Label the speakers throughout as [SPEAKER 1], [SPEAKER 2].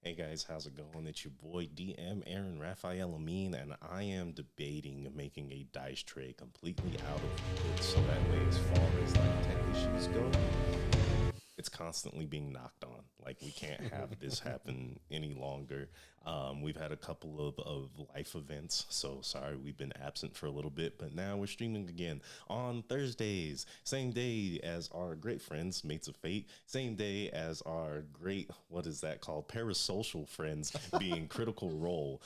[SPEAKER 1] Hey guys, how's it going? It's your boy DM Aaron Raphael Amin, and I am debating making a dice tray completely out of wood so that way, as far as like tech issues go, it's constantly being knocked on. Like we can't have this happen any longer. We've had a couple of life events, so sorry we've been absent for a little bit, but now we're streaming again on Thursdays, same day as our great friends, Mates of Fate, same day as our great, what is that called, parasocial friends being Critical Role.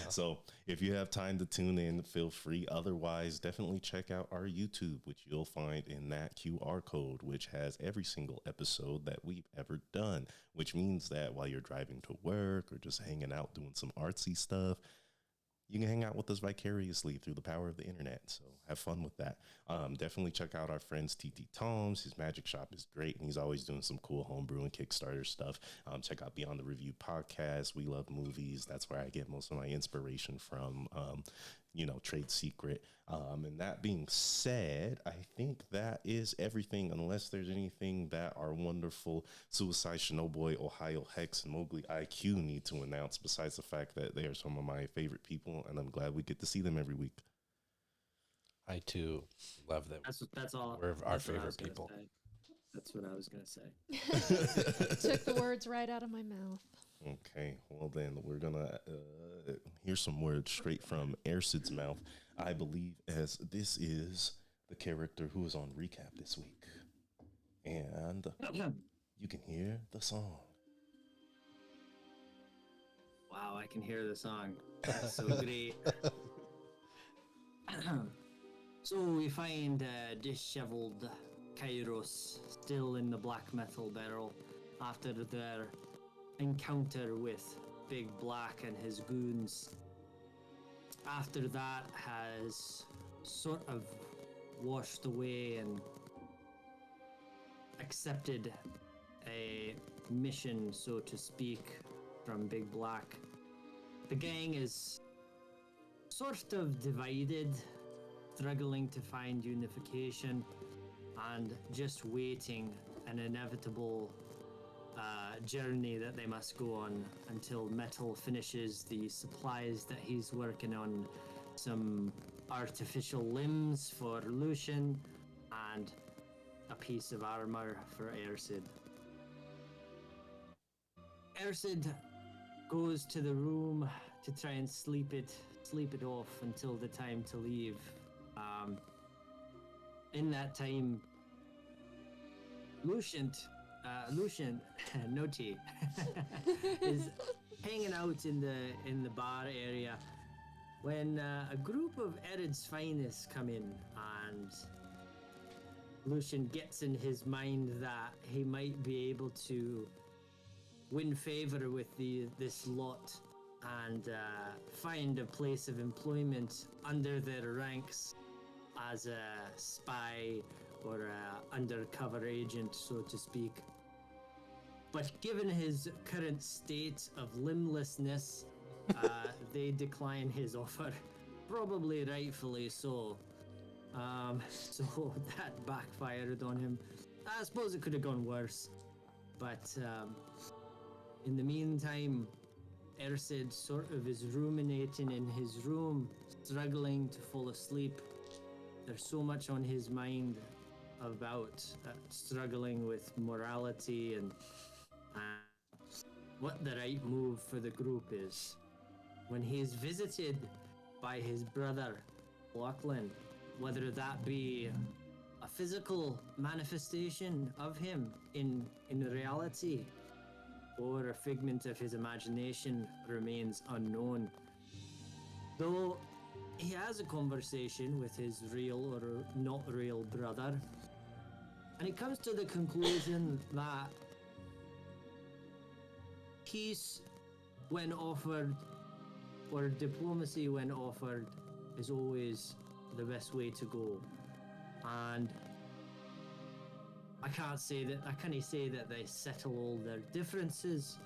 [SPEAKER 1] So if you have time to tune in, feel free. Otherwise, definitely check out our YouTube, which you'll find in that QR code, which has every single episode that we've ever done, which means that while you're driving to work or just hanging out doing some artsy stuff, you can hang out with us vicariously through the power of the internet. So have fun with that. Definitely check out our friends TT Toms. His magic shop is great, and he's always doing some cool homebrew and Kickstarter stuff. Check out Beyond the Review podcast. We love movies. That's where I get most of my inspiration from. Trade secret. And that being said, I think that is everything, unless there's anything that our wonderful Suicide Shinoboy, Ohio Hex, and Mowgli IQ need to announce, besides the fact that they are some of my favorite people, and I'm glad we get to see them every week.
[SPEAKER 2] I too love them.
[SPEAKER 3] That's all.
[SPEAKER 2] We're our
[SPEAKER 3] That's what I was
[SPEAKER 2] favorite
[SPEAKER 3] gonna
[SPEAKER 2] people.
[SPEAKER 3] say. That's what I was gonna say.
[SPEAKER 4] Took the words right out of my mouth.
[SPEAKER 1] Okay, well then we're gonna hear some words straight from Airsid's mouth, I believe, as this is the character who is on recap this week, and you can hear the song.
[SPEAKER 3] Wow, I can hear the song. That's so great. So we find disheveled Kairos still in the black metal barrel after their encounter with Big Black and his goons. After that has sort of washed away and accepted a mission, so to speak, from Big Black. The gang is sort of divided, struggling to find unification and just waiting an inevitable journey that they must go on until Metal finishes the supplies that he's working on, some artificial limbs for Lucian and a piece of armor for Ersid. Ersid goes to the room to try and sleep it off until the time to leave. In that time, Lucian, Noti, is hanging out in the bar area when a group of Erid's finest come in, and Lucian gets in his mind that he might be able to win favor with this lot and find a place of employment under their ranks as a spy or a undercover agent, so to speak. But given his current state of limblessness, they decline his offer, probably rightfully so. So that backfired on him. I suppose it could have gone worse, but in the meantime, Ersid sort of is ruminating in his room, struggling to fall asleep. There's so much on his mind about struggling with morality and what the right move for the group is, when he is visited by his brother, Lachlan, whether that be a physical manifestation of him in reality or a figment of his imagination remains unknown. Though he has a conversation with his real or not real brother, and he comes to the conclusion that peace, when offered, or diplomacy when offered, is always the best way to go. And I can't say that they settle all their differences,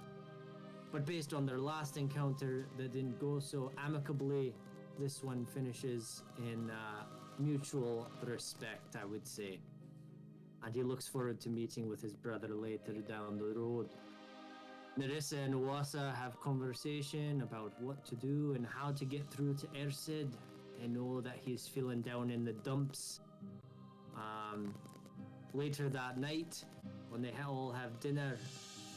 [SPEAKER 3] but based on their last encounter that didn't go so amicably, this one finishes in mutual respect, I would say. And he looks forward to meeting with his brother later down the road. Nerissa and Oasa have conversation about what to do and how to get through to Ersid. They know that he's feeling down in the dumps. Later that night, when they all have dinner,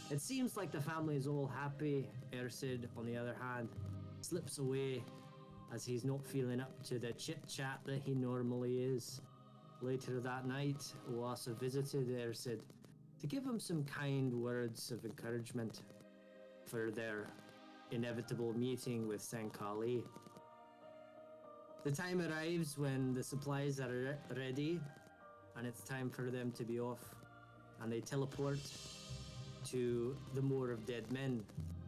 [SPEAKER 3] it seems like the family is all happy. Ersid, on the other hand, slips away as he's not feeling up to the chit-chat that he normally is. Later that night, Oasa visited Ersid to give him some kind words of encouragement for their inevitable meeting with Sankali. The time arrives when the supplies are ready, and it's time for them to be off, and they teleport to the Moor of Dead Men,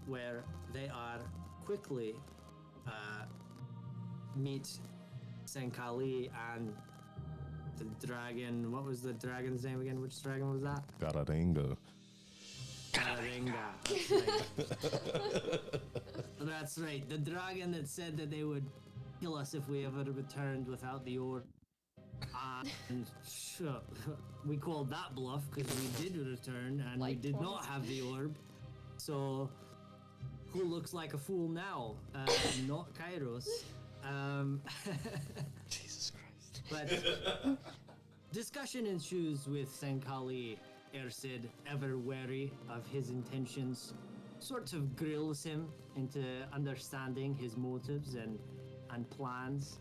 [SPEAKER 3] where they are quickly meet Sankali and the dragon. What was the dragon's name again? Which dragon was that?
[SPEAKER 1] Gararenga.
[SPEAKER 3] Kararenga. That's right. The dragon that said that they would kill us if we ever returned without the orb. And we called that bluff because we did return and we
[SPEAKER 4] Like
[SPEAKER 3] did
[SPEAKER 4] twice.
[SPEAKER 3] not have the orb. So, who looks like a fool now? Not Kairos.
[SPEAKER 2] Jesus Christ.
[SPEAKER 3] But discussion ensues with Sankali. Ersid, ever wary of his intentions, sort of grills him into understanding his motives and plans.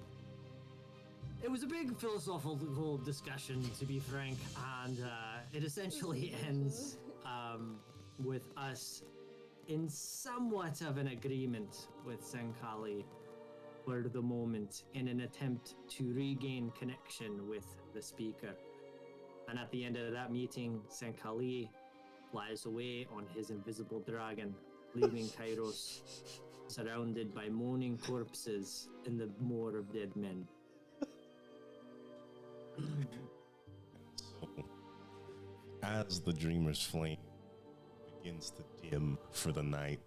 [SPEAKER 3] It was a big philosophical discussion, to be frank, and it essentially ends with us in somewhat of an agreement with Sankali for the moment in an attempt to regain connection with the speaker. And at the end of that meeting, Sankali flies away on his invisible dragon, leaving Kairos surrounded by moaning corpses in the Moor of Dead Men.
[SPEAKER 1] So, as the dreamer's flame begins to dim for the night,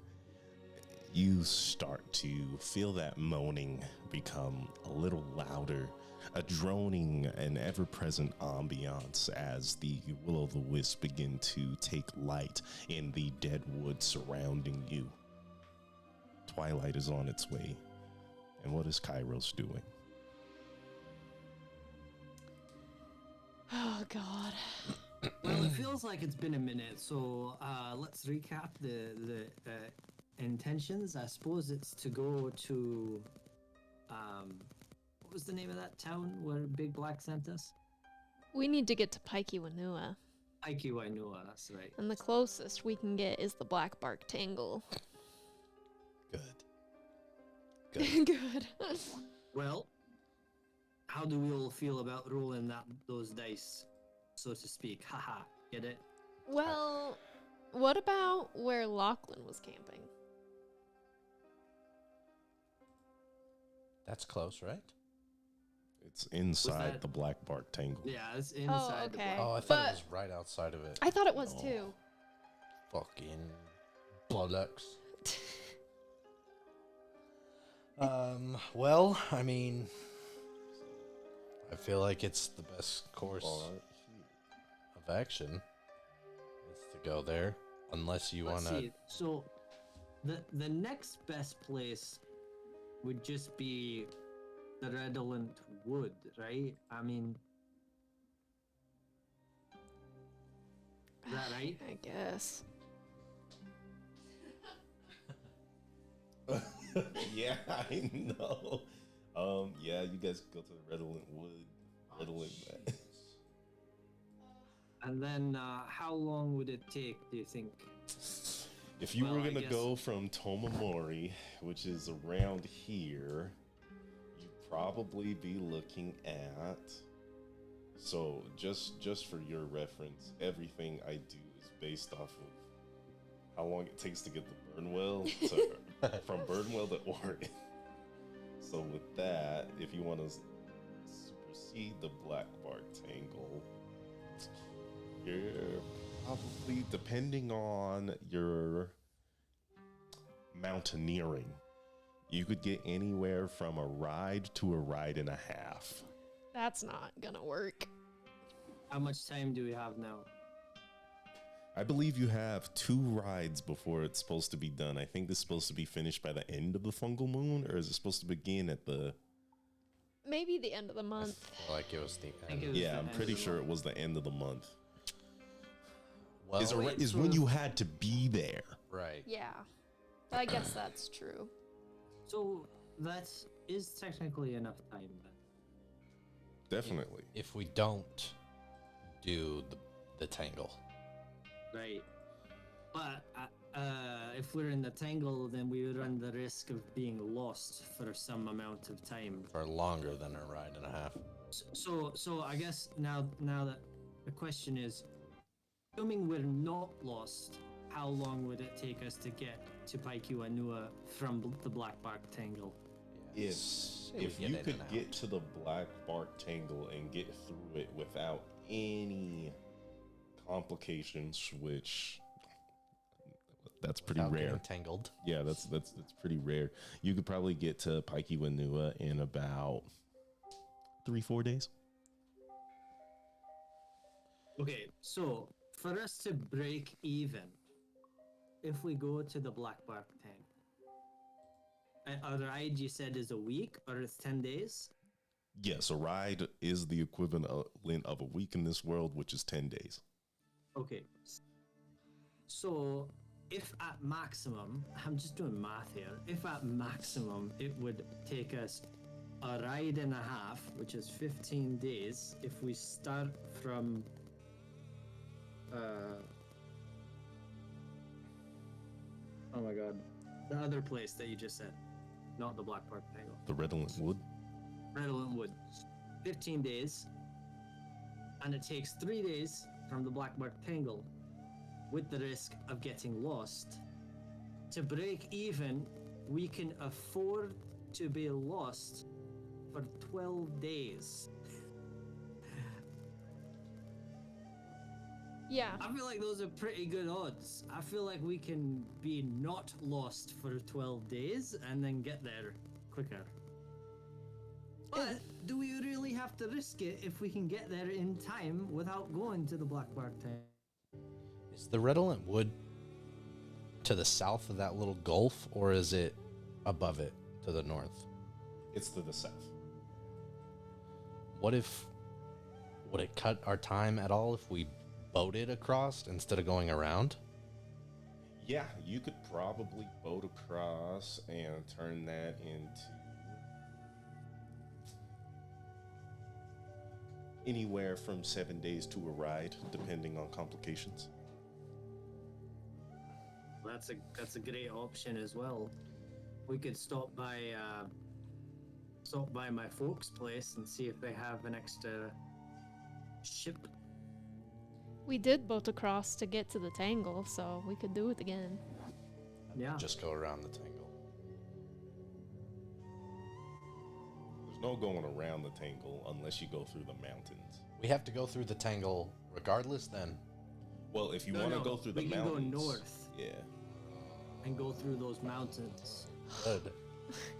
[SPEAKER 1] you start to feel that moaning become a little louder, a droning and ever-present ambiance as the will-o'-the-wisp begin to take light in the dead wood surrounding you. Twilight is on its way. And what is Kairos doing?
[SPEAKER 4] Oh God.
[SPEAKER 3] Well, it feels like it's been a minute, so let's recap the intentions. I suppose it's to go to what was the name of that town where Big Black sent us?
[SPEAKER 4] We need to get to Paikiwanua,
[SPEAKER 3] Aikiwainua, that's right.
[SPEAKER 4] and the closest we can get is the Black Bark Tangle.
[SPEAKER 2] Good.
[SPEAKER 4] Good.
[SPEAKER 3] Well, how do we all feel about rolling those dice, so to speak? Haha, get it?
[SPEAKER 4] Well, what about where Lachlan was camping?
[SPEAKER 2] That's close, right?
[SPEAKER 1] It's inside
[SPEAKER 3] that-
[SPEAKER 1] the black bark tangle.
[SPEAKER 3] Yeah, it's inside the
[SPEAKER 4] okay.
[SPEAKER 3] Black.
[SPEAKER 2] Oh, I thought
[SPEAKER 4] But-
[SPEAKER 2] it was right outside of it.
[SPEAKER 4] I thought it was
[SPEAKER 1] No.
[SPEAKER 4] too.
[SPEAKER 2] Fucking bollocks. Well, I mean, I feel like it's the best course of action is to go there, unless you
[SPEAKER 3] Let's
[SPEAKER 2] want to.
[SPEAKER 3] see. So, the next best place would just be the Redolent Wood, right? I mean, is that right?
[SPEAKER 4] I guess.
[SPEAKER 1] Yeah, I know. Yeah, you guys go to the Redolent Wood. Redolent.
[SPEAKER 3] And then, how long would it take, do you think?
[SPEAKER 1] If you
[SPEAKER 3] Well,
[SPEAKER 1] were
[SPEAKER 3] I
[SPEAKER 1] gonna
[SPEAKER 3] guess-
[SPEAKER 1] go from Tomomori, which is around here, you'd probably be looking at. So just for your reference, everything I do is based off of how long it takes to get to Burnwell, from Burnwell to Oregon. So with that, if you want to supersede the Black Bark Tangle, you're probably, depending on your mountaineering, you could get anywhere from a ride to a ride and a half.
[SPEAKER 4] That's not gonna work.
[SPEAKER 3] How much time do we have now?
[SPEAKER 1] I believe you have 2 rides before it's supposed to be done. I think it's supposed to be finished by the end of the fungal moon, or is it supposed to begin at the...
[SPEAKER 4] Maybe the end of the month.
[SPEAKER 2] I feel like it was the
[SPEAKER 3] think it
[SPEAKER 2] end.
[SPEAKER 3] was
[SPEAKER 1] Yeah,
[SPEAKER 3] the
[SPEAKER 1] I'm
[SPEAKER 3] end
[SPEAKER 1] pretty
[SPEAKER 3] of the
[SPEAKER 1] sure it
[SPEAKER 3] month.
[SPEAKER 1] was the end of the month.
[SPEAKER 2] Well,
[SPEAKER 1] Is when you had to be there.
[SPEAKER 2] right.
[SPEAKER 4] Yeah. I guess that's true.
[SPEAKER 3] So that is technically enough time then.
[SPEAKER 1] Definitely.
[SPEAKER 2] If we don't do the tangle,
[SPEAKER 3] Right. But if we're in the tangle, then we would run the risk of being lost for some amount of time.
[SPEAKER 2] for longer than a ride and a half.
[SPEAKER 3] So I guess now that the question is, assuming we're not lost, how long would it take us to get to Paikiwanua from the Black Bark Tangle?
[SPEAKER 1] If
[SPEAKER 2] Say we
[SPEAKER 1] if
[SPEAKER 2] get
[SPEAKER 1] you
[SPEAKER 2] in
[SPEAKER 1] could
[SPEAKER 2] and out.
[SPEAKER 1] get to the Black Bark Tangle and get through it without any complications, which that's pretty
[SPEAKER 2] Without
[SPEAKER 1] rare.
[SPEAKER 2] getting tangled.
[SPEAKER 1] Yeah, that's pretty rare. You could probably get to Paikiwanua in about 3-4 days.
[SPEAKER 3] Okay, so for us to break even, if we go to the Black Bark Tangle, a ride you said is a week or it's 10 days?
[SPEAKER 1] Yes, a ride is the equivalent of a week in this world, which is 10 days.
[SPEAKER 3] Okay. So, if at maximum, I'm just doing math here, if at maximum it would take us a ride and a half, which is 15 days, if we start from. Oh my god. The other place that you just said, not the Black Park Tangle.
[SPEAKER 1] The Redolent Wood.
[SPEAKER 3] Redolent Wood. 15 days. And it takes 3 days from the Black Bark Tangle, with the risk of getting lost. To break even, we can afford to be lost for 12 days.
[SPEAKER 4] Yeah.
[SPEAKER 3] I feel like those are pretty good odds. I feel like we can be not lost for 12 days and then get there quicker. But do we really have to risk it if we can get there in time without going to the Black Bark Tangle?
[SPEAKER 2] Is the Redolent Wood to the south of that little gulf, or is it above it to the north?
[SPEAKER 1] It's to the south.
[SPEAKER 2] Would it cut our time at all if we boated across instead of going around?
[SPEAKER 1] Yeah, you could probably boat across and turn that into anywhere from 7 days to a ride, depending on complications.
[SPEAKER 3] That's a great option as well. We could stop by my folks' place and see if they have an extra ship.
[SPEAKER 4] We did boat across to get to the tangle, so we could do it again.
[SPEAKER 3] Yeah.
[SPEAKER 2] Just go around the tangle.
[SPEAKER 1] There's no going around the tangle unless you go through the mountains.
[SPEAKER 2] We have to go through the tangle regardless then?
[SPEAKER 1] Well, if you
[SPEAKER 3] No,
[SPEAKER 1] want to
[SPEAKER 3] no,
[SPEAKER 1] go through the
[SPEAKER 3] we can go
[SPEAKER 1] mountains,
[SPEAKER 3] north.
[SPEAKER 1] Yeah.
[SPEAKER 3] And go through those mountains.
[SPEAKER 2] Good.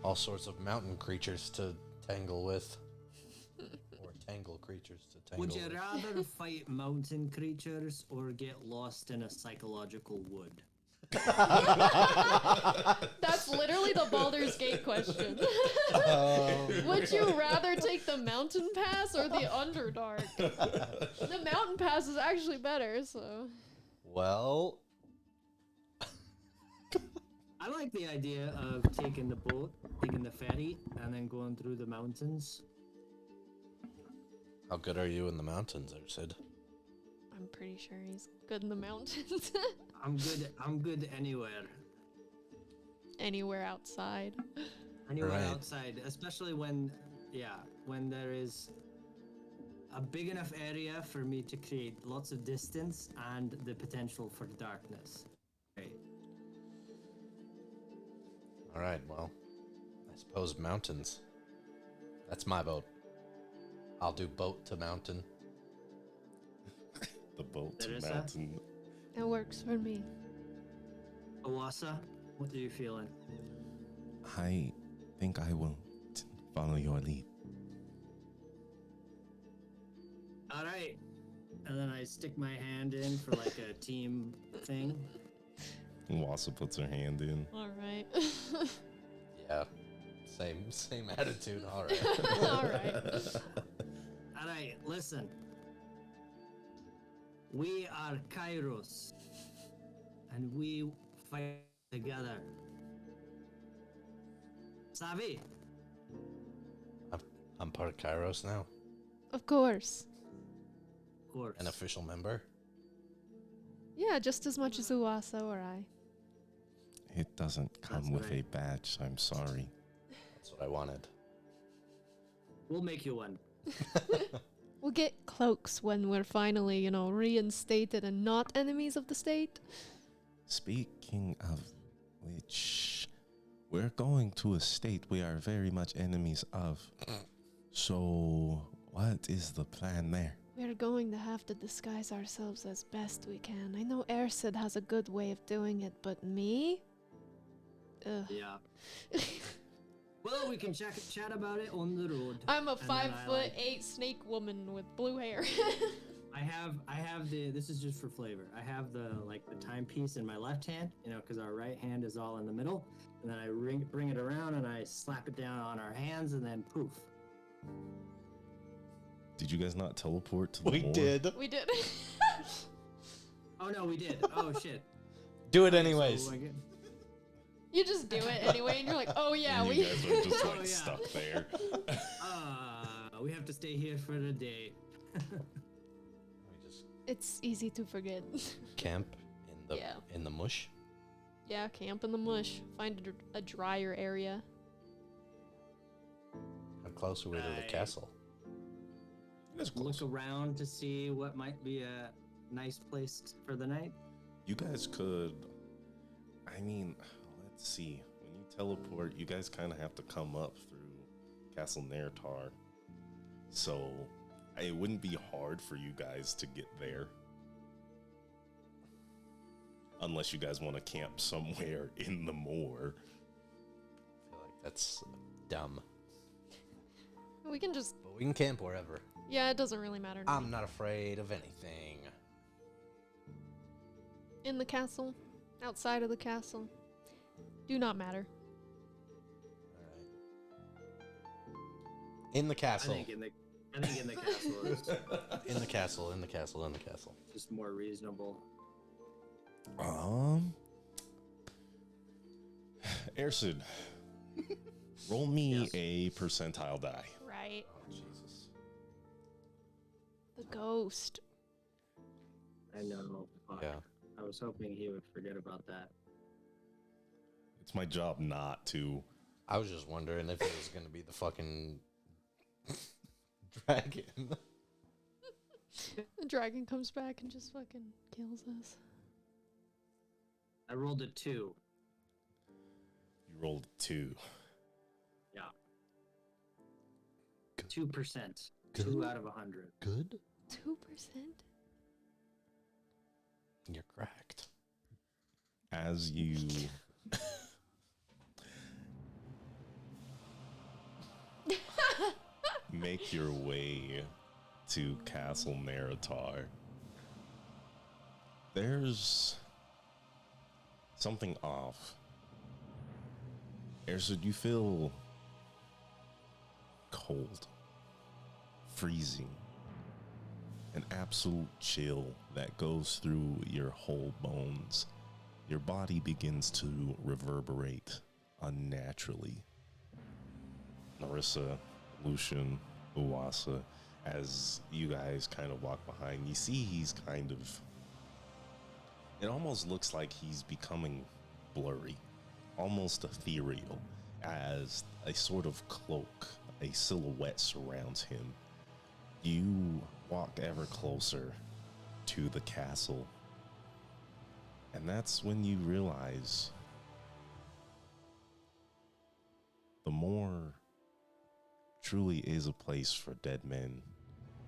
[SPEAKER 2] All sorts of mountain creatures to tangle with. Or tangle creatures to tangle
[SPEAKER 3] Would you
[SPEAKER 2] with.
[SPEAKER 3] rather fight mountain creatures or get lost in a psychological wood?
[SPEAKER 4] That's literally the Baldur's Gate question. Would you rather take the mountain pass or the Underdark? The mountain pass is actually better, so.
[SPEAKER 2] Well,
[SPEAKER 3] I like the idea of taking the boat, taking the ferry, and then going through the mountains.
[SPEAKER 2] how good are you in the mountains, Sid?
[SPEAKER 4] I'm pretty sure he's good in the mountains.
[SPEAKER 3] I'm good anywhere.
[SPEAKER 4] Anywhere outside.
[SPEAKER 3] Anywhere
[SPEAKER 2] Right.
[SPEAKER 3] outside, especially when there is a big enough area for me to create lots of distance and the potential for darkness. Right.
[SPEAKER 2] All right, well, I suppose mountains. That's my boat. I'll do boat to mountain.
[SPEAKER 1] The boat to
[SPEAKER 3] Teresa?
[SPEAKER 1] mountain.
[SPEAKER 4] It works for me.
[SPEAKER 3] Awasa, what are you feeling?
[SPEAKER 1] I think I will follow your lead.
[SPEAKER 3] All right. and then I stick my hand in for like a team thing.
[SPEAKER 1] Wassa puts her hand in.
[SPEAKER 4] All right.
[SPEAKER 2] Yeah. Same attitude. All right.
[SPEAKER 4] All right.
[SPEAKER 3] All right, listen. We are Kairos, and we fight together. Savi?
[SPEAKER 2] I'm part of Kairos now.
[SPEAKER 4] Of course.
[SPEAKER 3] Of course.
[SPEAKER 2] An official member.
[SPEAKER 4] Yeah, just as much as Uasa or I.
[SPEAKER 1] It doesn't come
[SPEAKER 3] That's
[SPEAKER 1] with
[SPEAKER 3] right.
[SPEAKER 1] a badge. I'm sorry.
[SPEAKER 2] That's what I wanted.
[SPEAKER 3] We'll make you one.
[SPEAKER 4] We'll get cloaks when we're finally, reinstated and not enemies of the state.
[SPEAKER 1] Speaking of which, we're going to a state we are very much enemies of. So, what is the plan there?
[SPEAKER 4] We're going to have to disguise ourselves as best we can. I know Ersid has a good way of doing it, but me? Ugh.
[SPEAKER 3] Yeah. Well, we can chat about it on the road.
[SPEAKER 4] I'm a
[SPEAKER 3] And then
[SPEAKER 4] 5'8" snake woman with blue hair.
[SPEAKER 3] I have the. This is just for flavor. I have the timepiece in my left hand, because our right hand is all in the middle, and then I bring it around and I slap it down on our hands, and then poof.
[SPEAKER 1] Did you guys not teleport to the
[SPEAKER 2] We
[SPEAKER 1] moor?
[SPEAKER 2] did.
[SPEAKER 4] We did.
[SPEAKER 3] Oh no, we did. Oh shit.
[SPEAKER 2] Do it
[SPEAKER 3] So,
[SPEAKER 2] anyways.
[SPEAKER 4] You just do it anyway, and you're like, oh yeah,
[SPEAKER 1] And
[SPEAKER 4] we.
[SPEAKER 1] you guys are just
[SPEAKER 3] Oh,
[SPEAKER 1] like
[SPEAKER 3] yeah.
[SPEAKER 1] stuck there.
[SPEAKER 3] We have to stay here for the day.
[SPEAKER 2] We just
[SPEAKER 4] It's easy to forget.
[SPEAKER 2] camp
[SPEAKER 4] Yeah.
[SPEAKER 2] in the mush.
[SPEAKER 4] Yeah, camp in the mush. Find a drier area.
[SPEAKER 2] How close are we to the
[SPEAKER 3] Right.
[SPEAKER 2] castle?
[SPEAKER 1] That's close.
[SPEAKER 3] Look around to see what might be a nice place for the night.
[SPEAKER 1] You guys could. I mean, let's see. When you teleport, you guys kind of have to come up through Castle Nertar. So it wouldn't be hard for you guys to get there. Unless you guys want to camp somewhere in the moor.
[SPEAKER 2] I feel like that's dumb.
[SPEAKER 4] We can just.
[SPEAKER 2] But we can camp wherever.
[SPEAKER 4] Yeah, it doesn't really matter. to me.
[SPEAKER 2] I'm not afraid of anything.
[SPEAKER 4] In the castle, outside of the castle, do not matter.
[SPEAKER 2] In the castle.
[SPEAKER 3] I think in the castle is
[SPEAKER 2] In the castle. In the castle. In the castle.
[SPEAKER 3] just more reasonable.
[SPEAKER 1] Ersid, roll me
[SPEAKER 3] Yes.
[SPEAKER 1] a percentile die.
[SPEAKER 4] Right.
[SPEAKER 2] Oh Jesus.
[SPEAKER 4] The ghost.
[SPEAKER 3] I know. Fuck.
[SPEAKER 2] Yeah.
[SPEAKER 3] I was hoping he would forget about that.
[SPEAKER 1] It's my job not to.
[SPEAKER 2] I was just wondering if it was gonna be the fucking dragon.
[SPEAKER 4] The dragon comes back and just fucking kills us.
[SPEAKER 3] I rolled a 2.
[SPEAKER 1] You rolled a 2.
[SPEAKER 3] Yeah. 2%.
[SPEAKER 2] Good.
[SPEAKER 3] 2 out of 100.
[SPEAKER 2] Good.
[SPEAKER 4] 2%?
[SPEAKER 2] You're cracked.
[SPEAKER 1] As you make your way to Castle Neratar, there's something off. Ersid, you feel cold, freezing, an absolute chill that goes through your whole bones. Your body begins to reverberate unnaturally. Narissa, Lucian, Uwasa, as you guys kind of walk behind, you see he's kind of. It almost looks like he's becoming blurry, almost ethereal, as a sort of cloak, a silhouette surrounds him. You walk ever closer to the castle, and that's when you realize the moor truly is a place for dead men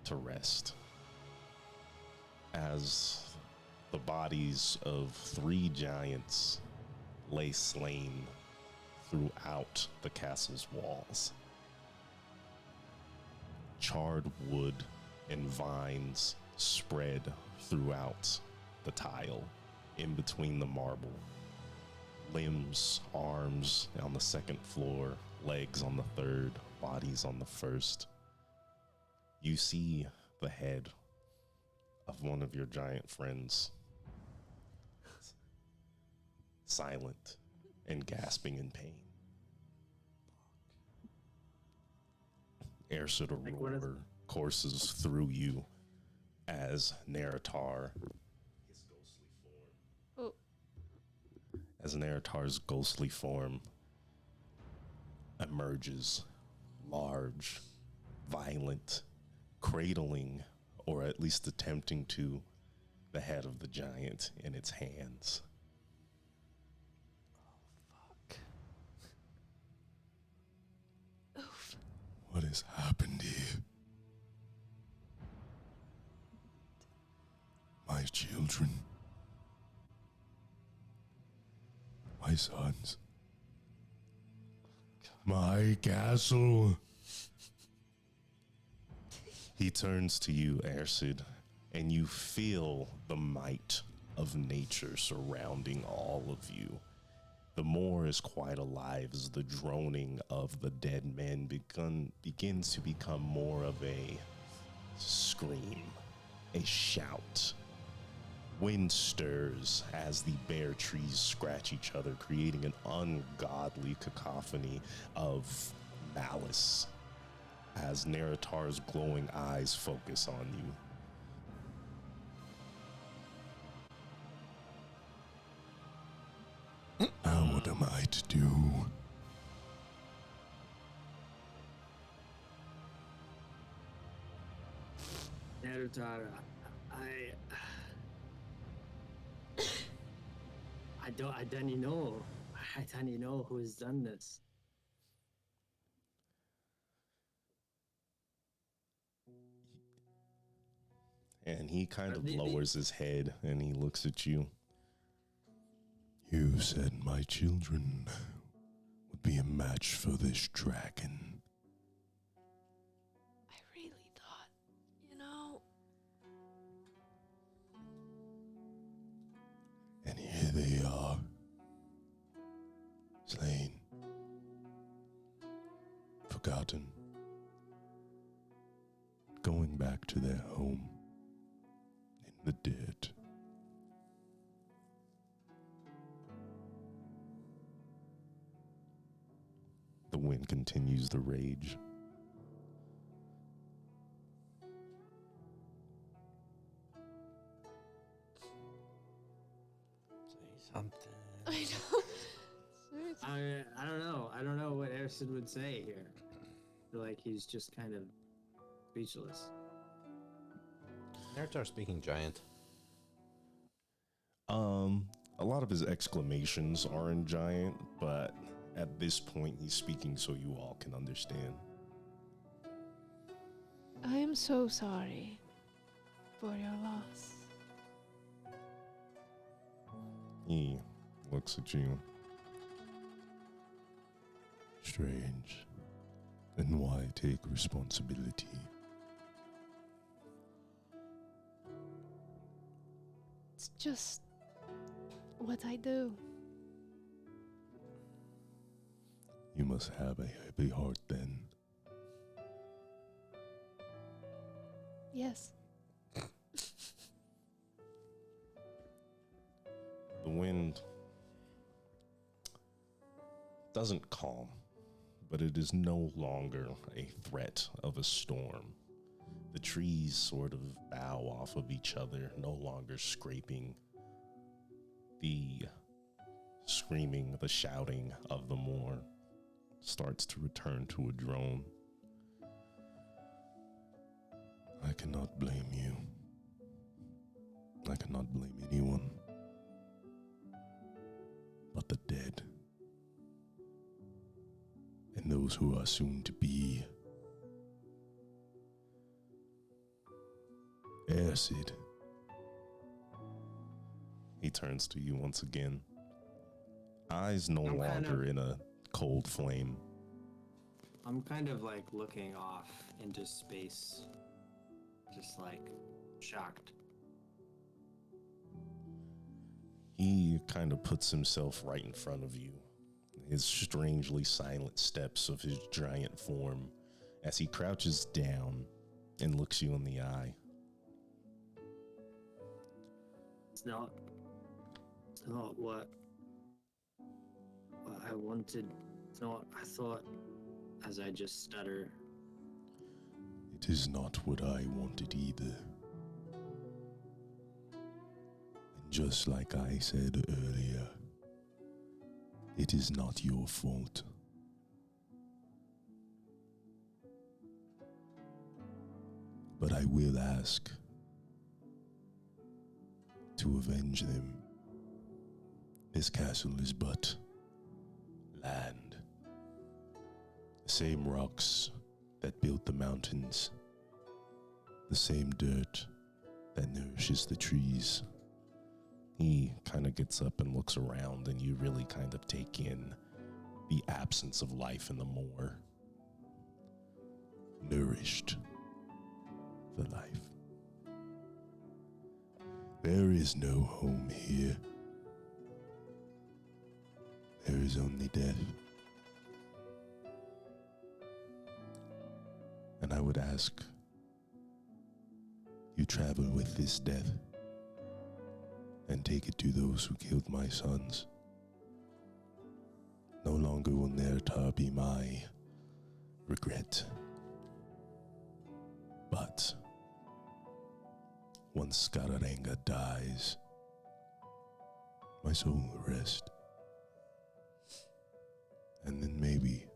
[SPEAKER 1] to rest, as the bodies of 3 giants lay slain throughout the castle's walls. Charred wood and vines spread throughout the tile, in between the marble. Limbs, arms on the second floor, legs on the third, bodies on the first. You see the head of one of your giant friends, silent and gasping in pain. Airsid Aurora courses through you as Naratar, his ghostly form.
[SPEAKER 4] Oh.
[SPEAKER 1] As Naratar's ghostly form emerges, large, violent, cradling, or at least attempting to, the head of the giant in its hands.
[SPEAKER 4] Oof.
[SPEAKER 1] What has happened here? My children. My sons. My castle. He turns to you, Airsid, and you feel the might of nature surrounding all of you. The moor is quite alive as the droning of the dead men begins to become more of a scream, a shout. Wind stirs as the bare trees scratch each other, creating an ungodly cacophony of malice as Naratar's glowing eyes focus on you. Now what am I to do?
[SPEAKER 3] Narutar, I don't know. I don't know who has done this.
[SPEAKER 1] And he kind of
[SPEAKER 3] The-
[SPEAKER 1] lowers his head and he looks at you. You said my children would be a match for this dragon.
[SPEAKER 4] I really thought, you know.
[SPEAKER 1] And here they are, slain, forgotten, going back to their home in the dead. The wind continues to rage.
[SPEAKER 2] Say something.
[SPEAKER 4] I know. Seriously.
[SPEAKER 3] I don't know. I don't know what Erson would say here. I feel like he's just kind of speechless.
[SPEAKER 2] Naruto speaking giant.
[SPEAKER 1] A lot of his exclamations are in giant, but at this point he's speaking so you all can understand.
[SPEAKER 4] I am so sorry for your loss.
[SPEAKER 1] He looks at you. Strange. And why take responsibility?
[SPEAKER 4] It's just what I do.
[SPEAKER 1] You must have a heavy heart then.
[SPEAKER 4] Yes.
[SPEAKER 1] The wind doesn't calm, but it is no longer a threat of a storm. The trees sort of bow off of each other, no longer scraping. The screaming, the shouting of the moor starts to return to a drone. I cannot blame you. I cannot blame anyone but the dead and those who are soon to be. Acid. He turns to you once again. Eyes no
[SPEAKER 3] I'm kind
[SPEAKER 1] longer
[SPEAKER 3] of-
[SPEAKER 1] in a cold flame.
[SPEAKER 3] I'm kind of like looking off into space, just like shocked.
[SPEAKER 1] He kind of puts himself right in front of you, his strangely silent steps of his giant form as he crouches down and looks you in the eye.
[SPEAKER 3] It's not what I wanted. It's not, I thought, as I just stutter.
[SPEAKER 1] It is not what I wanted either. And just like I said earlier, it is not your fault. But I will ask to avenge them. This castle is but land. The same rocks that built the mountains. The same dirt that nourishes the trees. He kind of gets up and looks around, and you really kind of take in the absence of life in the moor. Nourished for life. There is no home here. There is only death. And I would ask you travel with this death and take it to those who killed my sons. No longer will Nertar be my regret. But once Skararenga dies, my soul will rest. And then maybe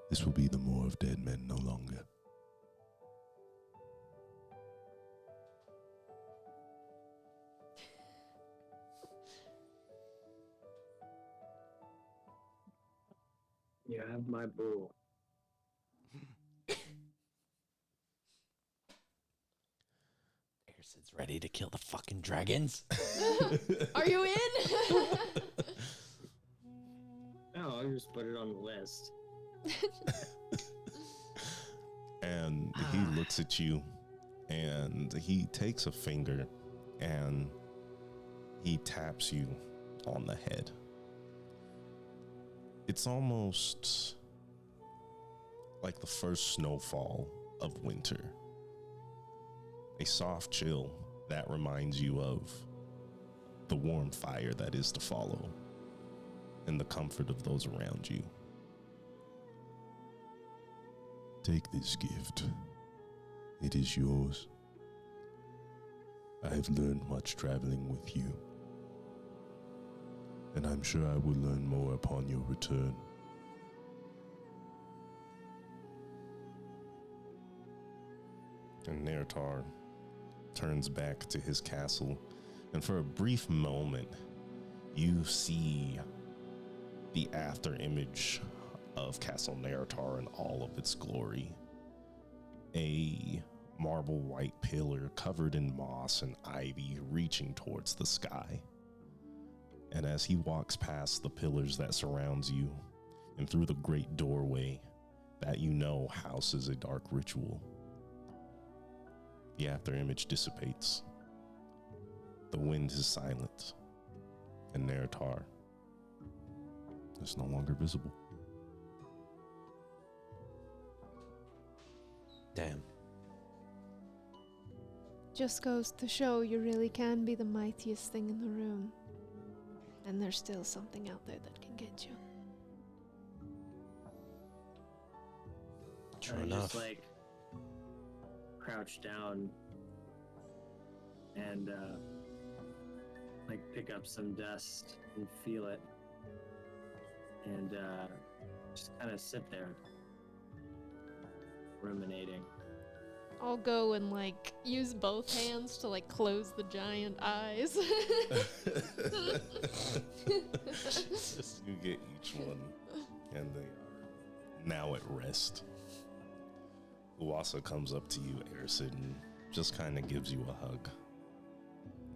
[SPEAKER 1] this will be the Moor of Dead Men no longer.
[SPEAKER 3] You have my bull.
[SPEAKER 2] Airsid's ready to kill the fucking dragons.
[SPEAKER 4] Are you in?
[SPEAKER 3] No, I'll just put it on the list.
[SPEAKER 1] And he looks at you, and he takes a finger and he taps you on the head. It's almost like the first snowfall of winter. A soft chill that reminds you of the warm fire that is to follow and the comfort of those around you. Take this gift. It is yours. I have learned much traveling with you, and I'm sure I will learn more upon your return. And Nertar turns back to his castle, and for a brief moment, you see the after image of Castle Nertar in all of its glory. A marble white pillar covered in moss and ivy reaching towards the sky. And as he walks past the pillars that surrounds you and through the great doorway that you know houses a dark ritual, the after image dissipates. The wind is silent, and Nertar is no longer visible.
[SPEAKER 2] Damn.
[SPEAKER 5] Just goes to show you really can be the mightiest thing in the room. And there's still something out there that can get you.
[SPEAKER 2] True
[SPEAKER 3] I
[SPEAKER 2] enough.
[SPEAKER 3] just like crouch down and like pick up some dust and feel it, and just kind of sit there ruminating.
[SPEAKER 4] I'll go and like use both hands to like close the giant eyes.
[SPEAKER 1] You get each one, and they are now at rest. Uwasa comes up to you, Airsid, and just kind of gives you a hug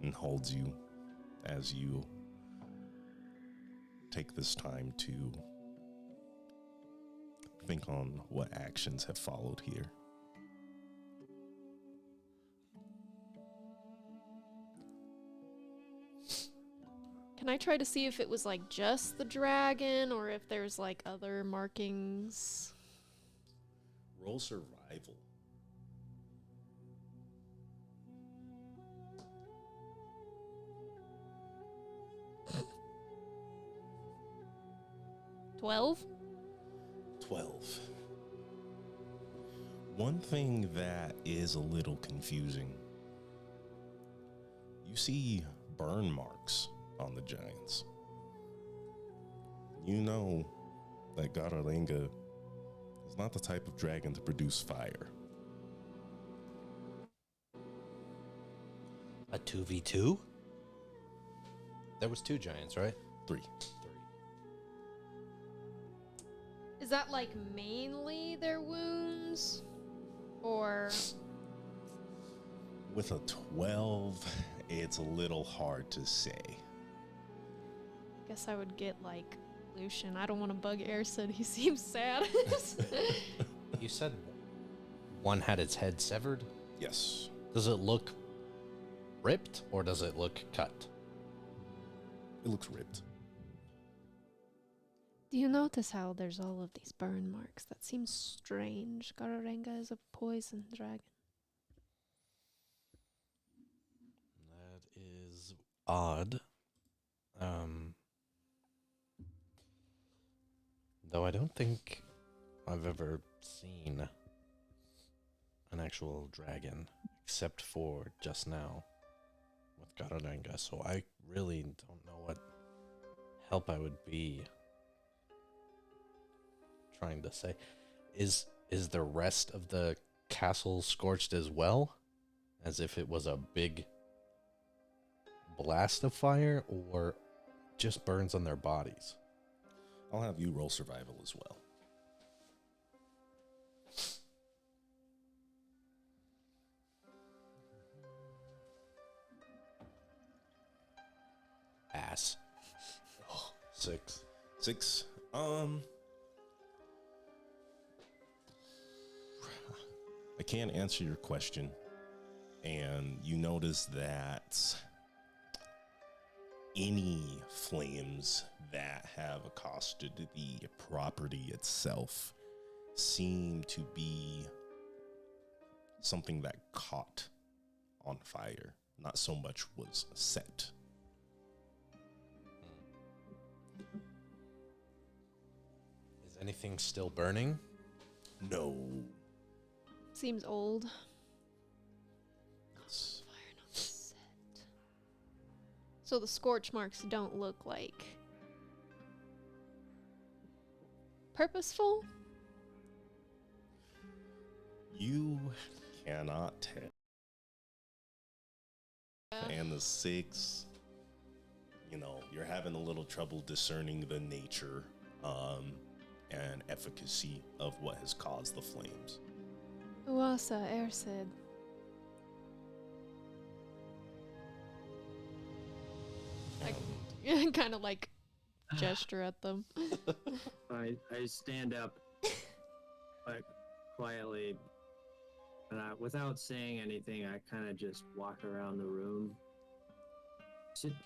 [SPEAKER 1] and holds you as you take this time to think on what actions have followed here.
[SPEAKER 4] Can I try to see if it was like just the dragon or if there's like other markings?
[SPEAKER 1] Roll survival.
[SPEAKER 4] $12?
[SPEAKER 1] 12. One thing that is a little confusing. You see burn marks on the giants. You know that Garalenga is not the type of dragon to produce fire.
[SPEAKER 2] A 2v2? There was 2 giants, right?
[SPEAKER 1] 3.
[SPEAKER 2] 3.
[SPEAKER 4] Is that like mainly their wounds? Or
[SPEAKER 1] With a 12, it's a little hard to say.
[SPEAKER 4] I guess I would get like Lucian. I don't want to bug Airsid. He seems sad.
[SPEAKER 2] You said one had its head severed?
[SPEAKER 1] Yes.
[SPEAKER 2] Does it look ripped or does it look cut?
[SPEAKER 1] It looks ripped.
[SPEAKER 5] Do you notice how there's all of these burn marks? That seems strange. Gararenga is a poison dragon.
[SPEAKER 2] That is odd. Though I don't think I've ever seen an actual dragon except for just now with Gararenga, so I really don't know what help I would be trying to say. Is the rest of the castle scorched as well? As if it was a big blast of fire, or just burns on their bodies?
[SPEAKER 1] I'll have you roll survival as well.
[SPEAKER 2] Ass. 6.
[SPEAKER 1] 6. I can't answer your question. And you notice that any flames that have accosted the property itself seem to be something that caught on fire, not so much was set.
[SPEAKER 2] Is anything still burning?
[SPEAKER 1] No.
[SPEAKER 4] Seems old.
[SPEAKER 1] It's-
[SPEAKER 4] Fire not set. So the scorch marks don't look like purposeful?
[SPEAKER 1] You cannot tell. And the 6, you're having a little trouble discerning the nature and efficacy of what has caused the flames.
[SPEAKER 5] Uasa, Airsid.
[SPEAKER 4] I kind of like gesture at them.
[SPEAKER 3] I stand up, like quietly, and without saying anything, I kind of just walk around the room.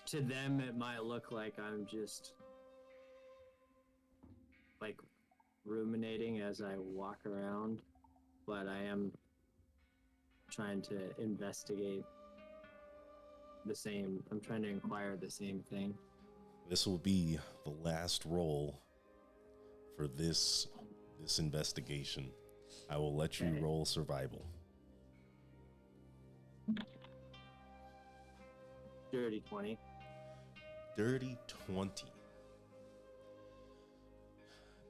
[SPEAKER 3] To them, it might look like I'm just like ruminating as I walk around, but I am trying to investigate the same. I'm trying to inquire the same thing.
[SPEAKER 1] This will be the last roll for this investigation. I will let you
[SPEAKER 3] Okay.
[SPEAKER 1] roll survival.
[SPEAKER 3] Dirty 20.
[SPEAKER 1] Dirty 20.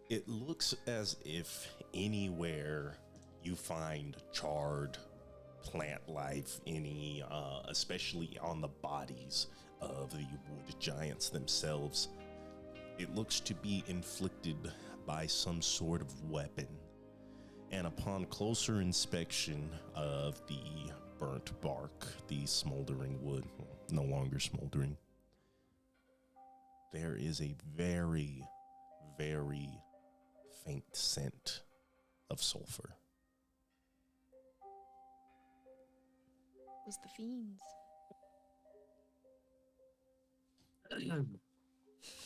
[SPEAKER 1] It looks as if anywhere you find charred plant life, especially on the bodies of the wood giants themselves, it looks to be inflicted by some sort of weapon. And upon closer inspection of the burnt bark, the smoldering wood, no longer smoldering, there is a very, very faint scent of sulfur.
[SPEAKER 4] Was the fiends.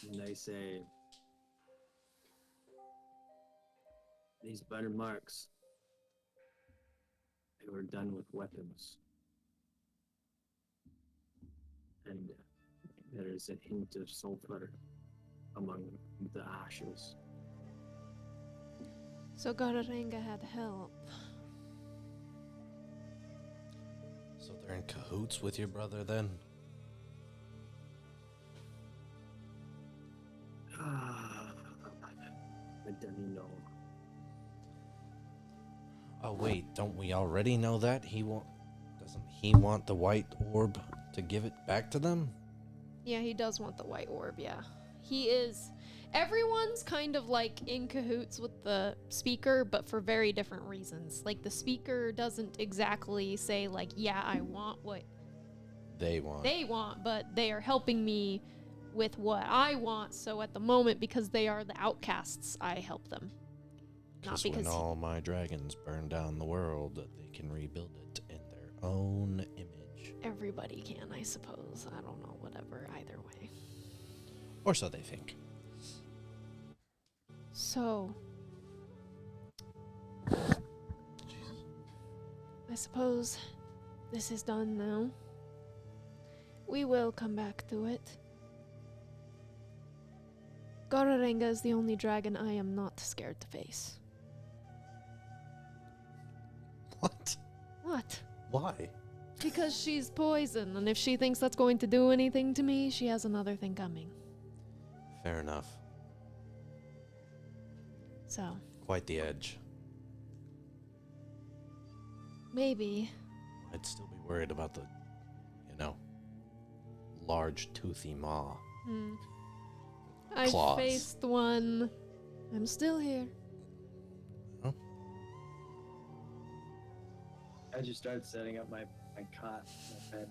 [SPEAKER 3] And I say, these burn marks, they were done with weapons. And there is a hint of sulfur among the ashes.
[SPEAKER 5] So Gararenga had help.
[SPEAKER 2] So they're in cahoots with your brother then?
[SPEAKER 3] I don't know.
[SPEAKER 2] Oh wait, don't we already know that? Doesn't he want the white orb to give it back to them?
[SPEAKER 4] Yeah, he does want the white orb, yeah. He is. Everyone's kind of like in cahoots with the speaker, but for very different reasons. Like, the speaker doesn't exactly say, like, yeah, I want what
[SPEAKER 2] They want.
[SPEAKER 4] they want, but they are helping me with what I want. So at the moment, because they are the outcasts, I help them. Not
[SPEAKER 2] Because when
[SPEAKER 4] because
[SPEAKER 2] all my dragons burn down the world, they can rebuild it in their own image.
[SPEAKER 4] everybody can, I suppose. I don't know, whatever, either way.
[SPEAKER 2] Or so they think.
[SPEAKER 5] So, I suppose this is done now. We will come back to it. Gararenga is the only dragon I am not scared to face.
[SPEAKER 2] What?
[SPEAKER 5] What?
[SPEAKER 2] Why?
[SPEAKER 5] Because she's poison, and if she thinks that's going to do anything to me, she has another thing coming.
[SPEAKER 2] Fair enough.
[SPEAKER 5] So,
[SPEAKER 2] Quite the edge.
[SPEAKER 5] maybe.
[SPEAKER 2] I'd still be worried about the, large toothy maw.
[SPEAKER 5] I
[SPEAKER 2] Claws.
[SPEAKER 5] faced one. I'm still here.
[SPEAKER 3] I just started setting up my cot, my bed.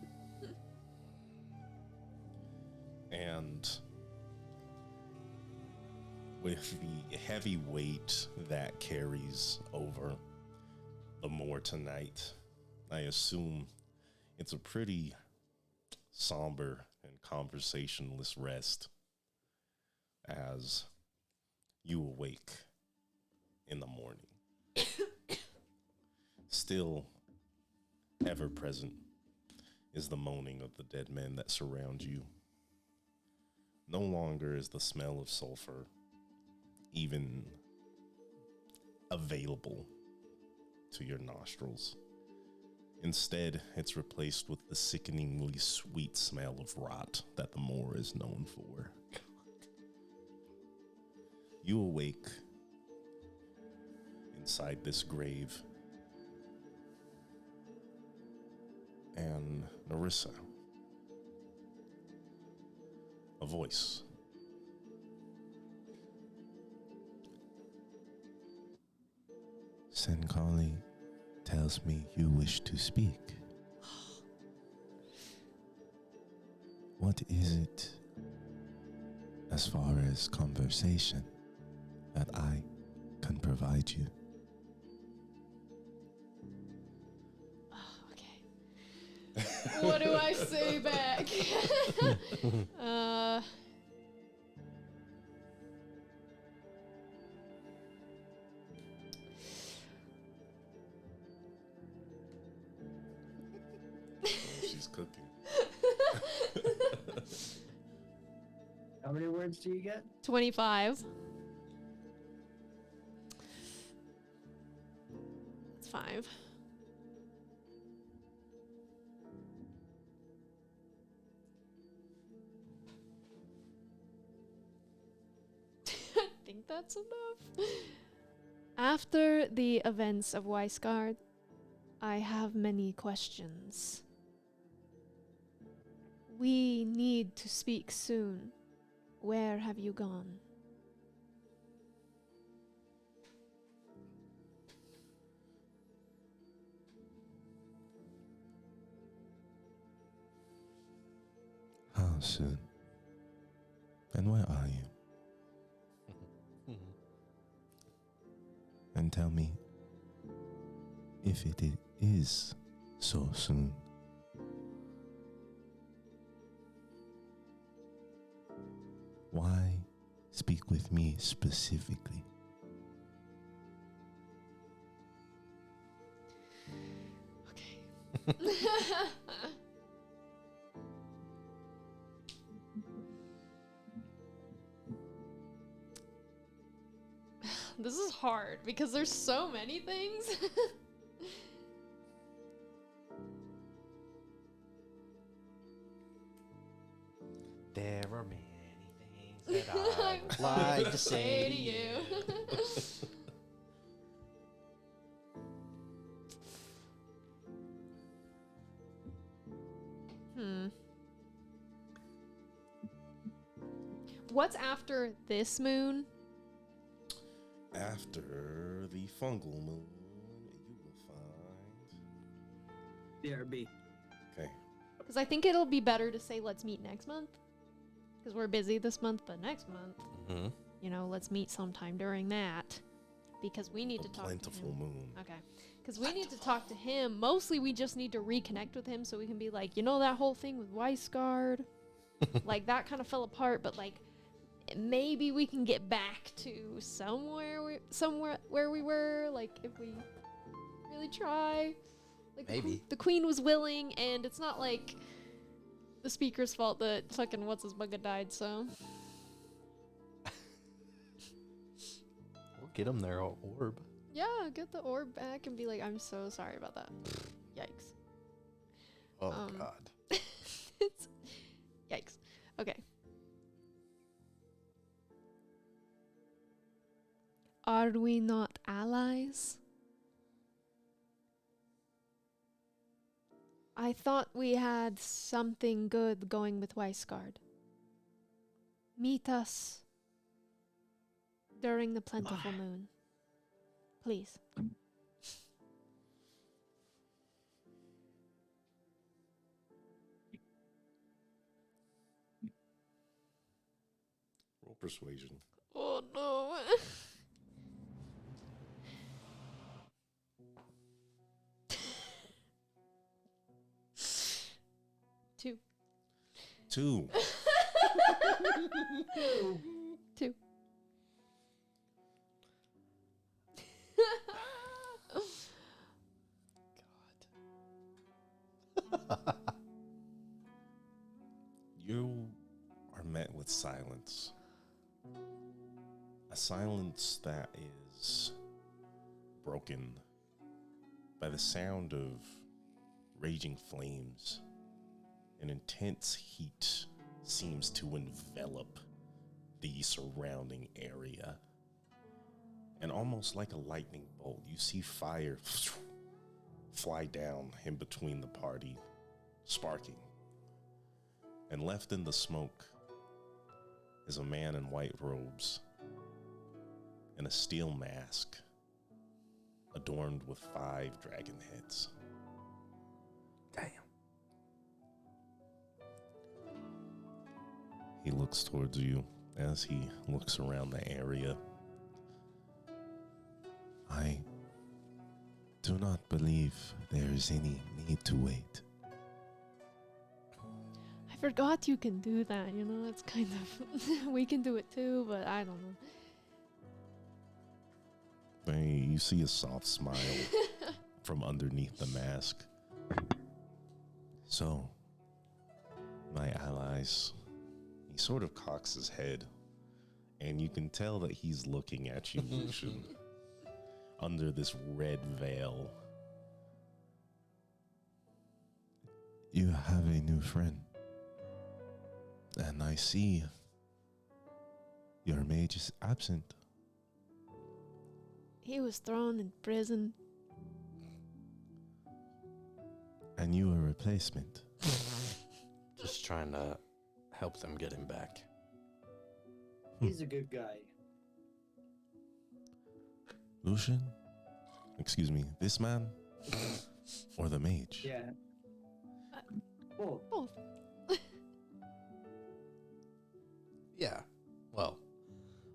[SPEAKER 1] And with the heavy weight that carries over the moor tonight, I assume it's a pretty somber and conversationless rest as you awake in the morning. Still ever present is the moaning of the dead men that surround you. No longer is the smell of sulfur even available to your nostrils. Instead, it's replaced with the sickeningly sweet smell of rot that the moor is known for. You awake inside this grave, and Narissa, a voice. Senkali tells me you wish to speak. What is it, as far as conversation, that I can provide you?
[SPEAKER 4] Okay. What do I say back?
[SPEAKER 1] She's cooking.
[SPEAKER 3] How many words do you get?
[SPEAKER 4] 25. That's 5. I think that's enough.
[SPEAKER 5] After the events of Weisgard, I have many questions. We need to speak soon. Where have you gone?
[SPEAKER 1] How soon? And where are you? And tell me if it is so soon. Why speak with me specifically?
[SPEAKER 4] Okay. This is hard because there's so many things.
[SPEAKER 2] There are many things that I would like to say to you.
[SPEAKER 4] What's after this moon?
[SPEAKER 1] After the fungal moon, you will find.
[SPEAKER 3] BRB.
[SPEAKER 1] Okay.
[SPEAKER 4] Because I think it'll be better to say let's meet next month. Because we're busy this month, but next month,
[SPEAKER 2] Mm-hmm.
[SPEAKER 4] you know, let's meet sometime during that. Because we need
[SPEAKER 1] A
[SPEAKER 4] to talk to
[SPEAKER 1] plentiful
[SPEAKER 4] him.
[SPEAKER 1] moon.
[SPEAKER 4] Okay. Because we need to talk to him. Mostly we just need to reconnect with him so we can be like, you know that whole thing with Weisgard? Like, that kind of fell apart, but like, maybe we can get back to somewhere where we were, like, if we really try. Like,
[SPEAKER 2] Maybe.
[SPEAKER 4] the queen was willing, and it's not like the speaker's fault that fucking what's-his-bugga died, so.
[SPEAKER 2] We'll get him their orb.
[SPEAKER 4] Yeah, get the orb back and be like, I'm so sorry about that. Yikes.
[SPEAKER 2] Oh,
[SPEAKER 4] Um,
[SPEAKER 2] God.
[SPEAKER 4] It's yikes. Okay. Are we not allies? I thought we had something good going with Weisgard. Meet us during the plentiful moon. Please.
[SPEAKER 1] Roll persuasion.
[SPEAKER 4] Oh no. Two.
[SPEAKER 1] 2.
[SPEAKER 4] Two.
[SPEAKER 1] You are met with silence. A silence that is broken by the sound of raging flames. An intense heat seems to envelop the surrounding area. And almost like a lightning bolt, you see fire fly down in between the party, sparking. And left in the smoke is a man in white robes and a steel mask adorned with 5 dragon heads.
[SPEAKER 2] Damn.
[SPEAKER 1] He looks towards you as he looks around the area. I do not believe there is any need to wait.
[SPEAKER 4] I forgot you can do that, you know? It's kind of. We can do it too, but I don't know.
[SPEAKER 1] You see a soft smile from underneath the mask. So, my allies, he sort of cocks his head, and you can tell that he's looking at you, Lucian, under this red veil. You have a new friend, and I see your mage is absent.
[SPEAKER 4] He was thrown in prison.
[SPEAKER 1] And you a replacement.
[SPEAKER 2] Just trying to help them get him back.
[SPEAKER 3] He's a good guy.
[SPEAKER 1] Lucian? Excuse me, this man? Or the mage?
[SPEAKER 3] Yeah. Oh,
[SPEAKER 4] Both.
[SPEAKER 2] Yeah. Well,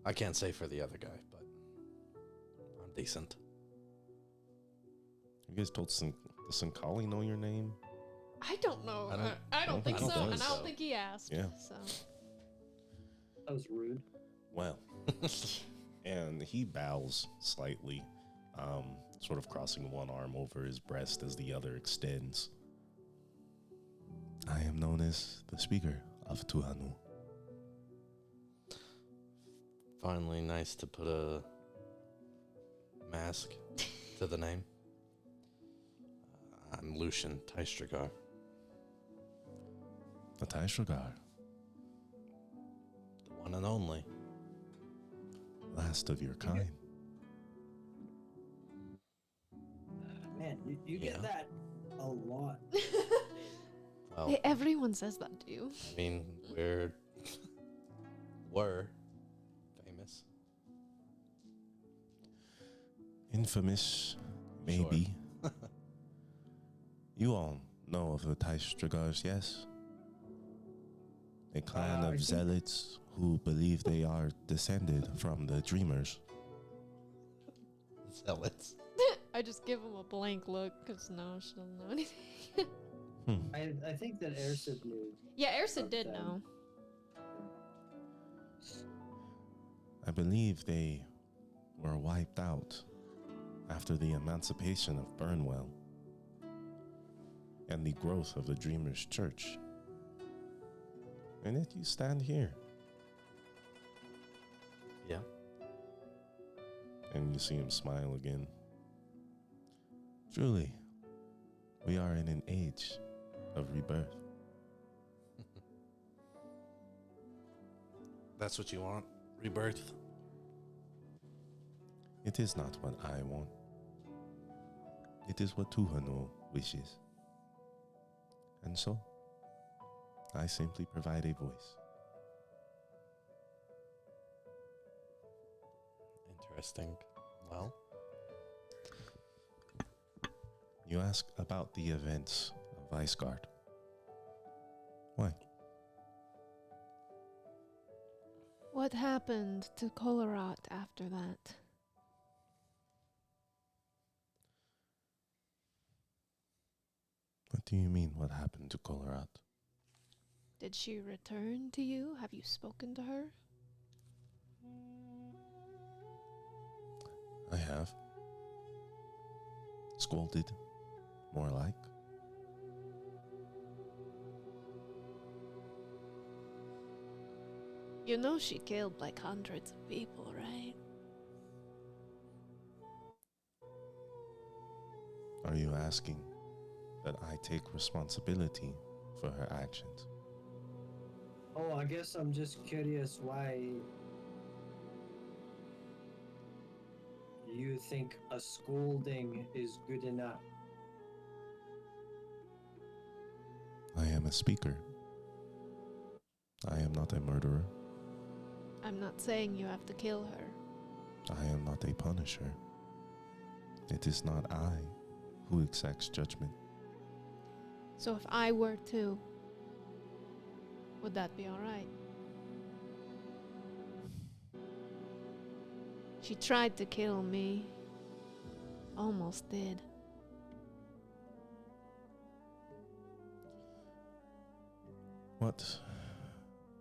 [SPEAKER 2] I can't say for the other guy, but I'm decent.
[SPEAKER 1] You guys told does Sinkali know your name?
[SPEAKER 4] I don't know.
[SPEAKER 2] I don't-
[SPEAKER 4] I don't think
[SPEAKER 1] I don't
[SPEAKER 4] so,
[SPEAKER 1] think
[SPEAKER 4] and I don't
[SPEAKER 2] so.
[SPEAKER 4] think he asked.
[SPEAKER 1] Yeah.
[SPEAKER 4] So
[SPEAKER 3] That was rude.
[SPEAKER 1] Well, and he bows slightly, sort of crossing one arm over his breast as the other extends. I am known as the speaker of Tuhanu.
[SPEAKER 2] Finally, nice to put a mask to the name. I'm Lucian Teistragar.
[SPEAKER 1] The Taishragar,
[SPEAKER 2] The one and only.
[SPEAKER 1] last of your kind.
[SPEAKER 3] Man, you
[SPEAKER 2] Yeah.
[SPEAKER 3] get that a lot.
[SPEAKER 2] Well,
[SPEAKER 4] Hey, everyone says that to you.
[SPEAKER 2] I mean, were famous.
[SPEAKER 1] Infamous, maybe. You all know of the Taishtragars, yes? A clan
[SPEAKER 3] I
[SPEAKER 1] of
[SPEAKER 3] think-
[SPEAKER 1] zealots who believe they are descended from the Dreamers.
[SPEAKER 2] Zealots.
[SPEAKER 4] I just give him a blank look because no, she doesn't know anything.
[SPEAKER 3] I think that Ersid knew.
[SPEAKER 4] Yeah, Ersa
[SPEAKER 3] Of
[SPEAKER 4] did
[SPEAKER 3] them.
[SPEAKER 4] know.
[SPEAKER 1] I believe they were wiped out after the emancipation of Burnwell and the growth of the Dreamers Church. And yet you stand here
[SPEAKER 2] Yeah.
[SPEAKER 1] and you see him smile again. Truly, we are in an age of rebirth.
[SPEAKER 2] That's what you want? Rebirth?
[SPEAKER 1] It is not what I want. It is what Tuhanu wishes. And so, I simply provide a voice.
[SPEAKER 2] Interesting. Well,
[SPEAKER 1] You ask about the events of Iceguard. Why?
[SPEAKER 5] What happened to Kolorat after that?
[SPEAKER 1] What do you mean, what happened to Kolorat?
[SPEAKER 5] Did she return to you? Have you spoken to her?
[SPEAKER 1] I have. Scolded, more like.
[SPEAKER 5] You know she killed like hundreds of people, right?
[SPEAKER 1] Are you asking that I take responsibility for her actions?
[SPEAKER 3] Oh, I guess I'm just curious why you think a scolding is good enough.
[SPEAKER 1] I am a speaker. I am not a murderer.
[SPEAKER 5] I'm not saying you have to kill her.
[SPEAKER 1] I am not a punisher. It is not I who exacts judgment.
[SPEAKER 5] So if I were to, would that be alright? She tried to kill me. Almost did.
[SPEAKER 1] What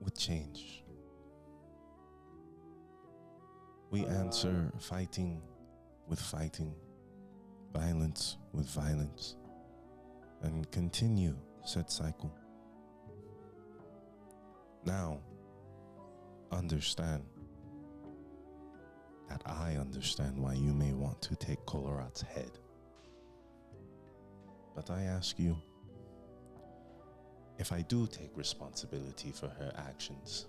[SPEAKER 1] would change? We answer fighting with fighting, violence with violence, and continue said cycle. Now, understand that I understand why you may want to take Kolorat's head. But I ask you, if I do take responsibility for her actions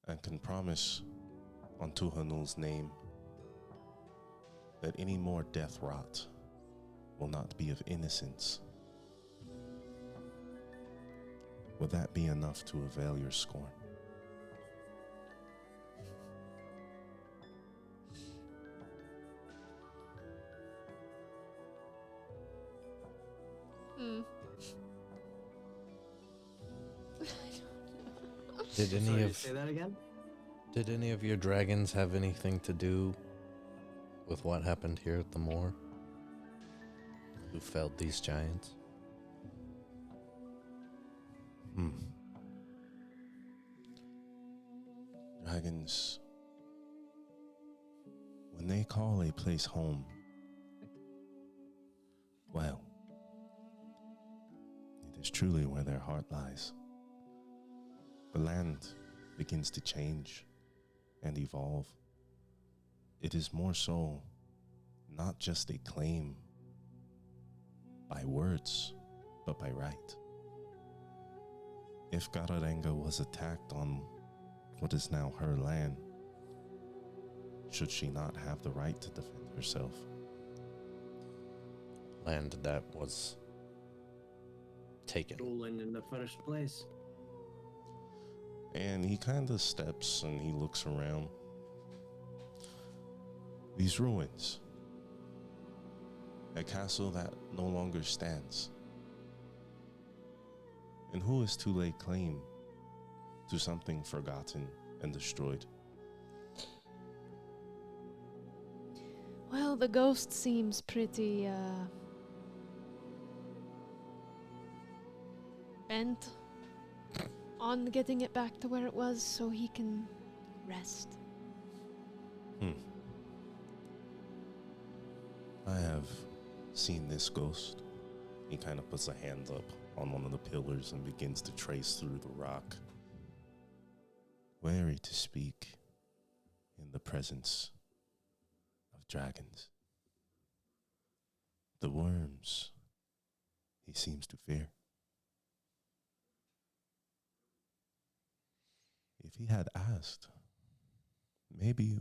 [SPEAKER 1] and can promise on Tuhanul's name that any more death rot will not be of innocence, would that be enough to avail your scorn?
[SPEAKER 5] Hmm.
[SPEAKER 2] did any
[SPEAKER 3] Sorry,
[SPEAKER 2] of
[SPEAKER 3] say that again?
[SPEAKER 2] did any of your dragons have anything to do with what happened here at the moor? Who felled these giants?
[SPEAKER 1] Dragons, when they call a place home, well, it is truly where their heart lies. The land begins to change and evolve. It is more so not just a claim by words, but by right. If Garanga was attacked on what is now her land, should she not have the right to defend herself?
[SPEAKER 2] Land that was taken.
[SPEAKER 3] Stolen in the first place.
[SPEAKER 1] And he kind of steps and he looks around. These ruins, a castle that no longer stands. And who is to lay claim to something forgotten and destroyed?
[SPEAKER 5] Well, the ghost seems pretty bent on getting it back to where it was so he can rest.
[SPEAKER 1] I have seen this ghost. He kind of puts a hand up on one of the pillars and begins to trace through the rock. Wary to speak in the presence of dragons. The worms he seems to fear. If he had asked, maybe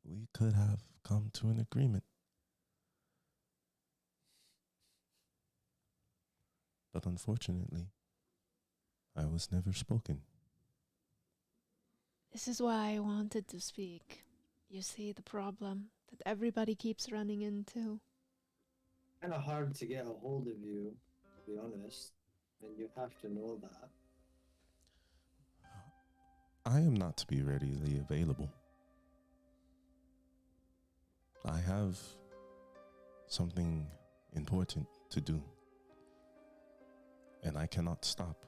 [SPEAKER 1] we could have come to an agreement. But unfortunately, I was never spoken.
[SPEAKER 5] This is why I wanted to speak. You see the problem that everybody keeps running into.
[SPEAKER 3] Kind of hard to get a hold of you, to be honest, and you have to know that.
[SPEAKER 1] I am not to be readily available. I have something important to do, and I cannot stop.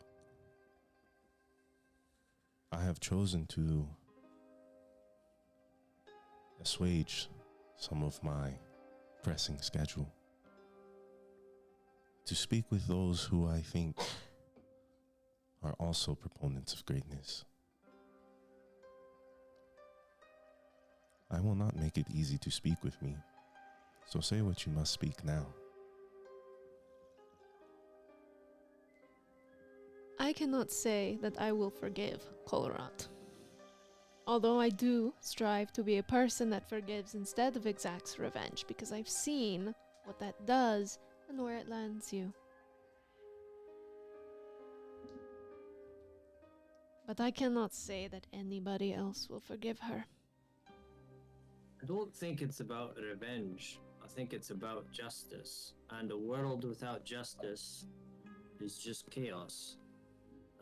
[SPEAKER 1] I have chosen to assuage some of my pressing schedule to speak with those who I think are also proponents of greatness. I will not make it easy to speak with me, so say what you must speak now.
[SPEAKER 5] I cannot say that I will forgive Kolrat. Although I do strive to be a person that forgives instead of exacts revenge, because I've seen what that does and where it lands you. But I cannot say that anybody else will forgive her.
[SPEAKER 3] I don't think it's about revenge. I think it's about justice. And a world without justice is just chaos.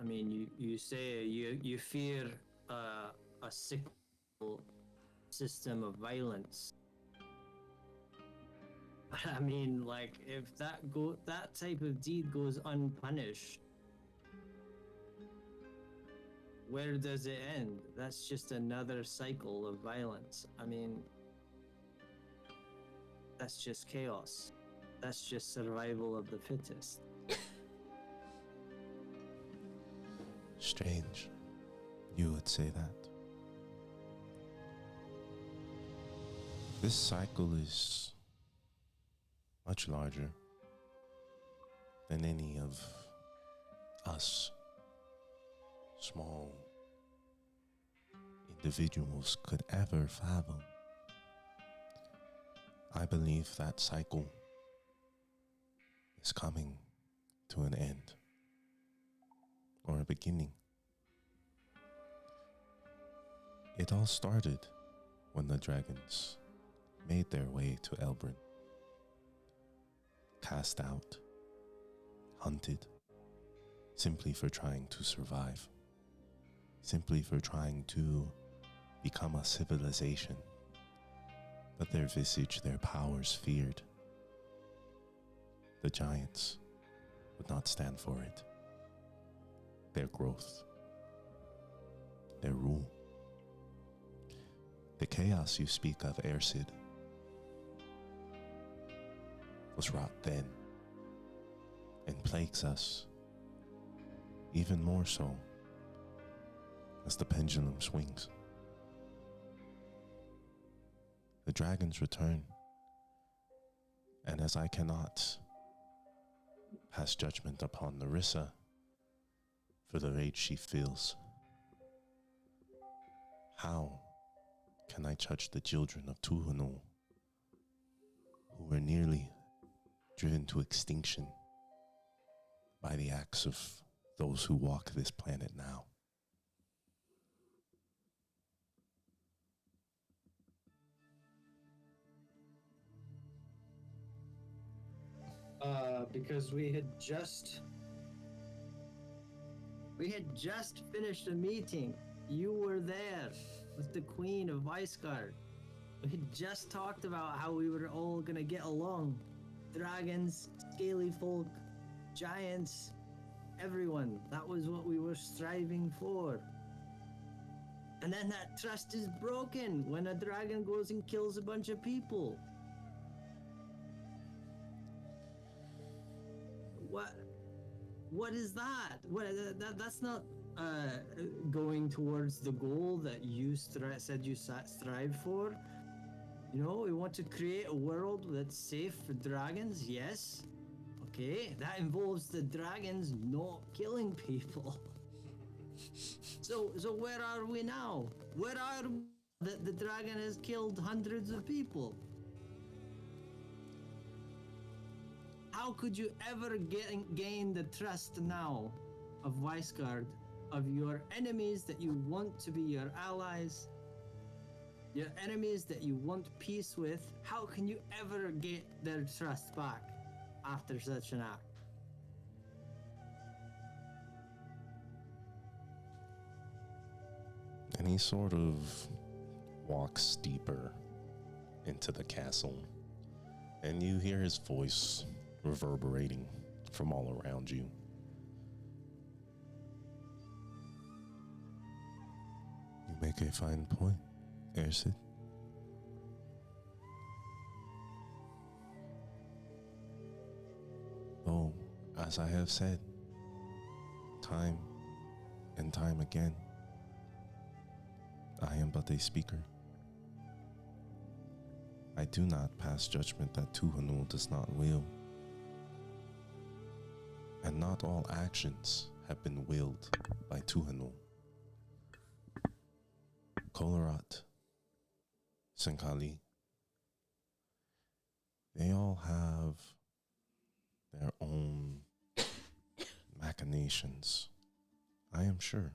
[SPEAKER 3] I mean, you say you fear a sickle system of violence. But I mean, like, if that type of deed goes unpunished, where does it end? That's just another cycle of violence. I mean, that's just chaos. That's just survival of the fittest.
[SPEAKER 1] Strange, you would say that. This cycle is much larger than any of us small individuals could ever fathom. I believe that cycle is coming to an end, or a beginning. It all started when the dragons made their way to Elbrin. Cast out, hunted, simply for trying to survive, simply for trying to become a civilization. But their visage, their powers feared. The giants would not stand for it. Their growth, their rule, The chaos you speak of, Ersid, was wrought then and plagues us even more so as the pendulum swings. The dragons return, and as I cannot pass judgment upon Narissa for the rage she feels, how can I judge the children of Tuhunul who were nearly driven to extinction by the acts of those who walk this planet now?
[SPEAKER 3] Because we had just finished a meeting. You were there with the Queen of Weisgard. We had just talked about how we were all gonna get along. Dragons, scaly folk, giants, everyone. That was what we were striving for. And then that trust is broken when a dragon goes and kills a bunch of people. What is that? That's not going towards the goal that you said you strive for. You know, we want to create a world that's safe for dragons, yes. Okay, that involves the dragons not killing people. So where are we now? Where are we that the dragon has killed hundreds of people? How could you ever gain the trust now of Weisgard, of your enemies that you want to be your allies, your enemies that you want peace with? How can you ever get their trust back after such an act?
[SPEAKER 1] And he sort of walks deeper into the castle, and you hear his voice reverberating from all around you. You make a fine point, Ersid. Though, as I have said, time and time again, I am but a speaker. I do not pass judgment that Tuhunul does not will. And not all actions have been willed by Tuhunul. Kolorat, Senkali, they all have their own machinations, I am sure.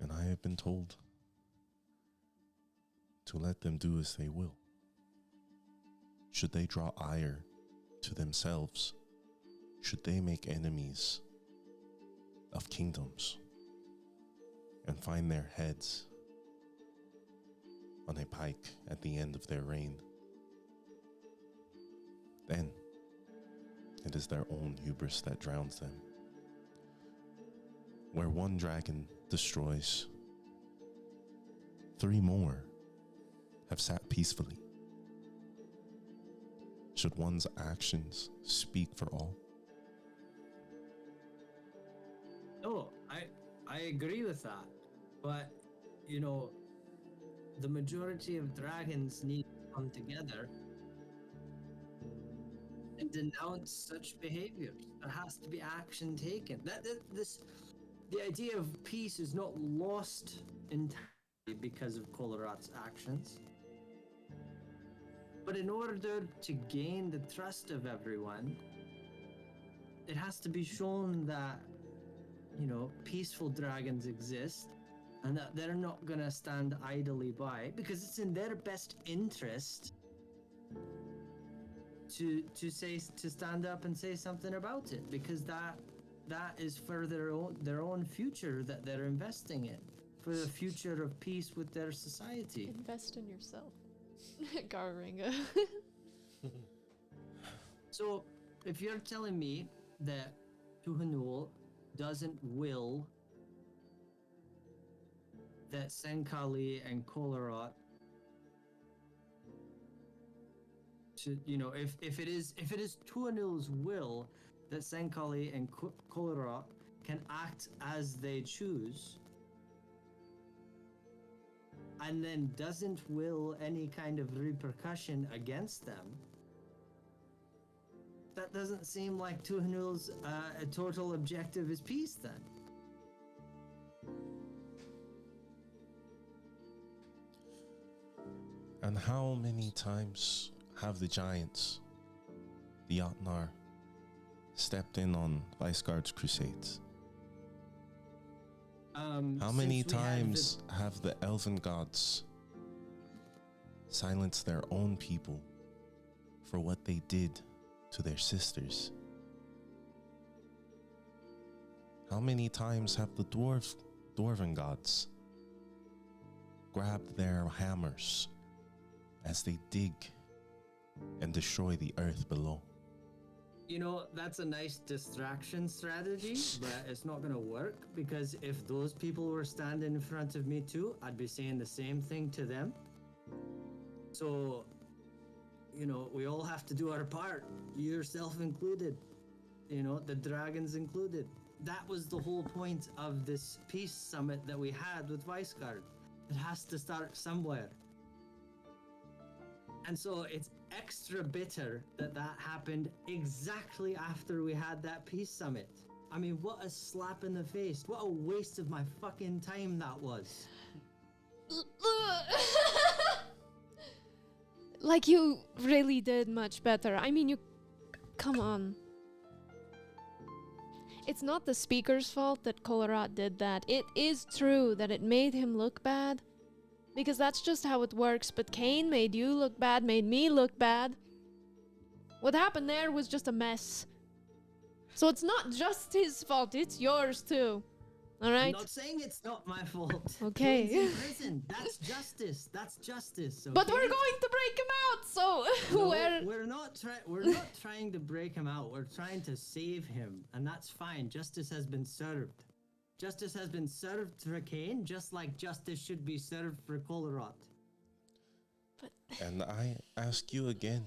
[SPEAKER 1] And I have been told to let them do as they will. Should they draw ire to themselves, should they make enemies of kingdoms and find their heads on a pike at the end of their reign, then it is their own hubris that drowns them. Where one dragon destroys, 3 more have sat peacefully. Should one's actions speak for all?
[SPEAKER 3] No, I agree with that. But, you know, the majority of dragons need to come together and denounce such behaviors. There has to be action taken. The idea of peace is not lost entirely because of Kolorat's actions. But in order to gain the trust of everyone, it has to be shown that, you know, peaceful dragons exist and that they're not going to stand idly by, because it's in their best interest to stand up and say something about it, because that is for their own future that they're investing in, for the future of peace with their society.
[SPEAKER 4] Invest in yourself. Garringa.
[SPEAKER 3] So, if you're telling me that Tuhunul doesn't will that Senkali and Kolarot to, if it is Tuanil's will that Senkali and Kolarot can act as they choose, and then doesn't will any kind of repercussion against them, that doesn't seem like Tuanil's total objective is peace then.
[SPEAKER 1] And how many times have the giants, the Jotnar, stepped in on Weisgard's crusades? How many
[SPEAKER 3] Since we had
[SPEAKER 1] times have the elven gods silenced their own people for what they did to their sisters? How many times have the dwarven gods grabbed their hammers as they dig and destroy the earth below?
[SPEAKER 3] That's a nice distraction strategy, but it's not going to work, because if those people were standing in front of me too, I'd be saying the same thing to them. So, we all have to do our part, yourself included, the dragons included. That was the whole point of this peace summit that we had with Weisgard. It has to start somewhere. And so it's extra bitter that happened exactly after we had that peace summit. I mean, what a slap in the face. What a waste of my fucking time that was.
[SPEAKER 5] Like, you really did much better. I mean, come on. It's not the speaker's fault that Kolarot did that. It is true that it made him look bad, because that's just how it works, but Cain made you look bad, made me look bad. What happened there was just a mess. So it's not just his fault, it's yours too. Alright?
[SPEAKER 3] I'm not saying it's not my fault.
[SPEAKER 5] Okay.
[SPEAKER 3] Cain's in prison. That's justice. That's justice. Okay?
[SPEAKER 5] But we're going to break him out, so
[SPEAKER 3] No,
[SPEAKER 5] we're...
[SPEAKER 3] we're not trying to break him out. We're trying to save him, and that's fine. Justice has been served. Justice has been served for Cain, just like justice should be served for Kolarot.
[SPEAKER 1] And I ask you again,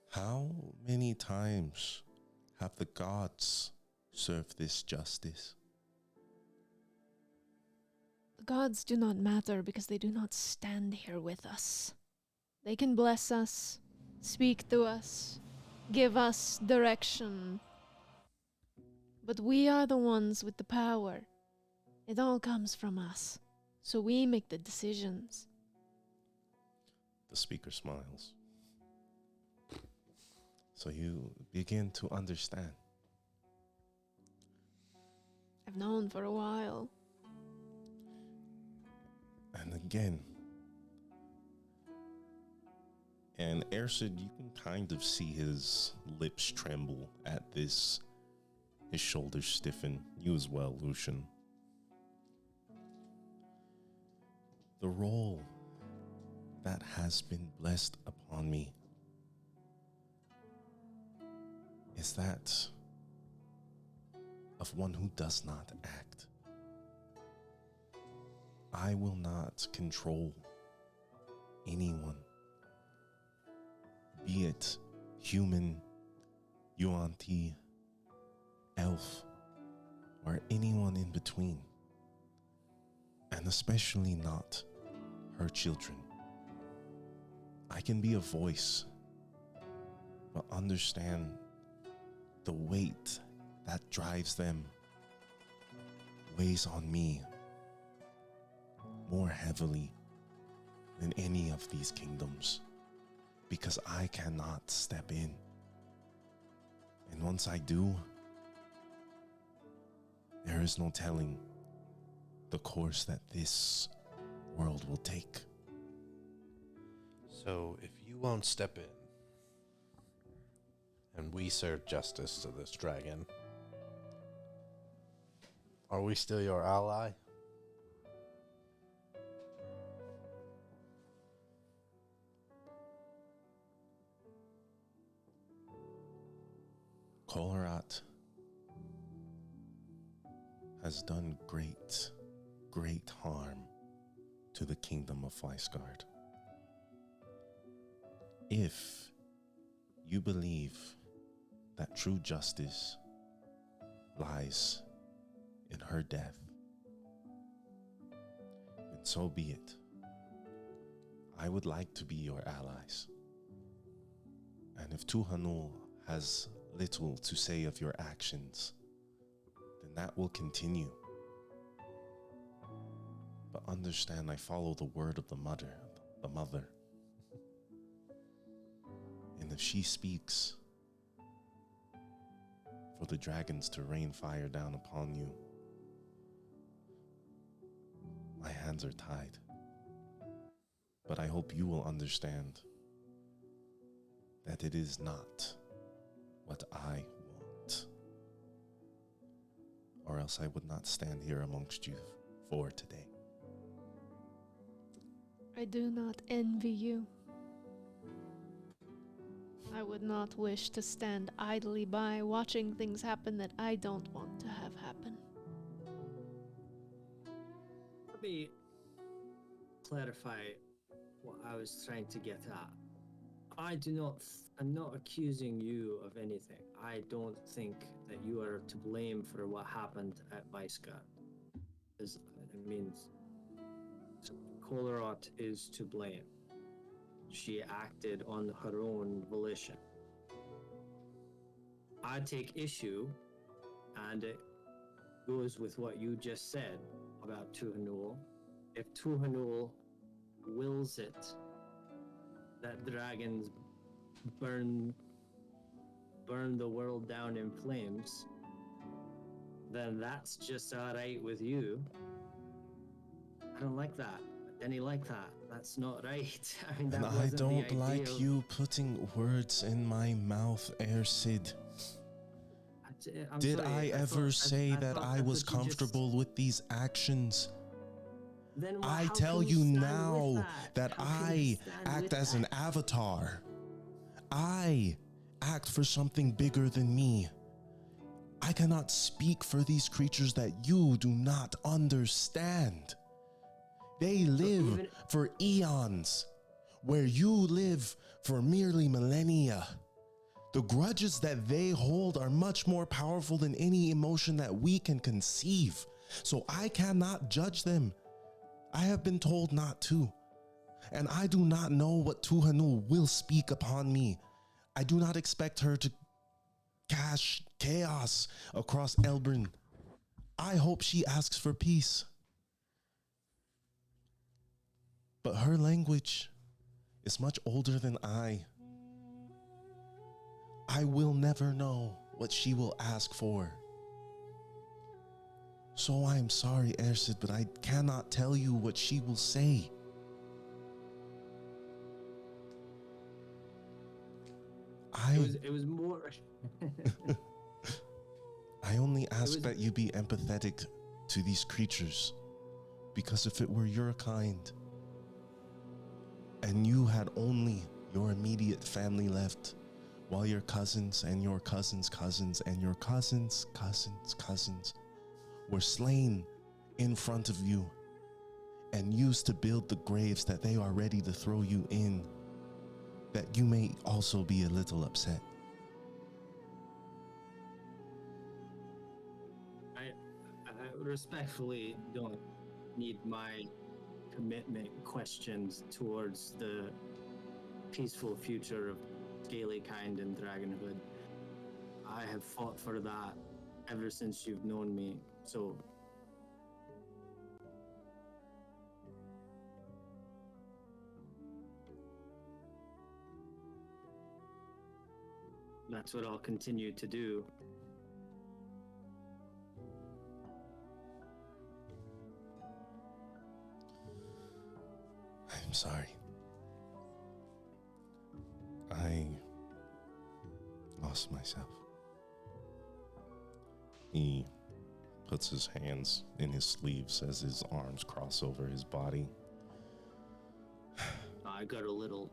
[SPEAKER 1] how many times have the gods served this justice?
[SPEAKER 5] The gods do not matter because they do not stand here with us. They can bless us, speak to us, give us direction. But we are the ones with the power. It all comes from us. So we make the decisions.
[SPEAKER 1] The speaker smiles. So you begin to understand.
[SPEAKER 5] I've known for a while.
[SPEAKER 1] And again, and Ersid, you can kind of see his lips tremble at this. His shoulders stiffen. You as well, Lucian. The role that has been blessed upon me is that of one who does not act. I will not control anyone, be it human, Yuan-Ti, elf, or anyone in between, and especially not her children. I can be a voice, but understand the weight that drives them weighs on me more heavily than any of these kingdoms, because I cannot step in. And once I do, there is no telling the course that this world will take.
[SPEAKER 2] So if you won't step in and we serve justice to this dragon, are we still your ally?
[SPEAKER 1] Kolarot has done great great harm to the kingdom of Weisgard. If you believe that true justice lies in her death, then so be it. I would like to be your allies. And if Tuhanul has little to say of your actions, then that will continue. But understand, I follow the word of the mother. And if she speaks for the dragons to rain fire down upon you, my hands are tied. But I hope you will understand that it is not what I want, or else I would not stand here amongst you for today.
[SPEAKER 5] I do not envy you. I would not wish to stand idly by watching things happen that I don't want to have happen.
[SPEAKER 3] Let me clarify what I was trying to get at. I'm not accusing you of anything. I don't think that you are to blame for what happened at Weisgard. It means Kolarot is to blame. She acted on her own volition. I take issue, and it goes with what you just said about Tuhanul. If Tuhanul wills it, that dragons burn the world down in flames, then that's just alright with you. I don't like that. Any like that. That's not right. I mean, that
[SPEAKER 1] And I
[SPEAKER 3] wasn't the
[SPEAKER 1] don't like
[SPEAKER 3] ideal.
[SPEAKER 1] you putting words in my mouth, Ersid.
[SPEAKER 3] I'm
[SPEAKER 1] Did
[SPEAKER 3] sorry,
[SPEAKER 1] I ever say that
[SPEAKER 3] thought
[SPEAKER 1] I
[SPEAKER 3] that's
[SPEAKER 1] was
[SPEAKER 3] what you just-
[SPEAKER 1] comfortable with these actions?
[SPEAKER 3] Then
[SPEAKER 1] I
[SPEAKER 3] how
[SPEAKER 1] tell
[SPEAKER 3] can
[SPEAKER 1] you
[SPEAKER 3] stand
[SPEAKER 1] now
[SPEAKER 3] with
[SPEAKER 1] that
[SPEAKER 3] How can you
[SPEAKER 1] I
[SPEAKER 3] stand
[SPEAKER 1] act
[SPEAKER 3] with
[SPEAKER 1] as
[SPEAKER 3] that?
[SPEAKER 1] an avatar. I act for something bigger than me. I cannot speak for these creatures that you do not understand. They live
[SPEAKER 3] even-
[SPEAKER 1] for eons, where you live for merely millennia. The grudges that they hold are much more powerful than any emotion that we can conceive. So I cannot judge them. I have been told not to. And I do not know what Tuhanul will speak upon me. I do not expect her to cast chaos across Elbrun. I hope she asks for peace. But her language is much older than I. I will never know what she will ask for. So I am sorry, Ersid, but I cannot tell you what she will say.
[SPEAKER 3] It was more.
[SPEAKER 1] I only ask
[SPEAKER 3] was-
[SPEAKER 1] that you be empathetic to these creatures, because if it were your kind, and you had only your immediate family left, while your cousins and your cousins' cousins and your cousins' cousins' cousins were slain in front of you and used to build the graves that they are ready to throw you in, that you may also be a little upset.
[SPEAKER 3] I respectfully don't need my commitment questioned towards the peaceful future of Scalykind and Dragonhood. I have fought for that ever since you've known me, so that's what I'll continue to do.
[SPEAKER 1] I'm sorry. I lost myself. He puts his hands in his sleeves as his arms cross over his body.
[SPEAKER 3] I got a little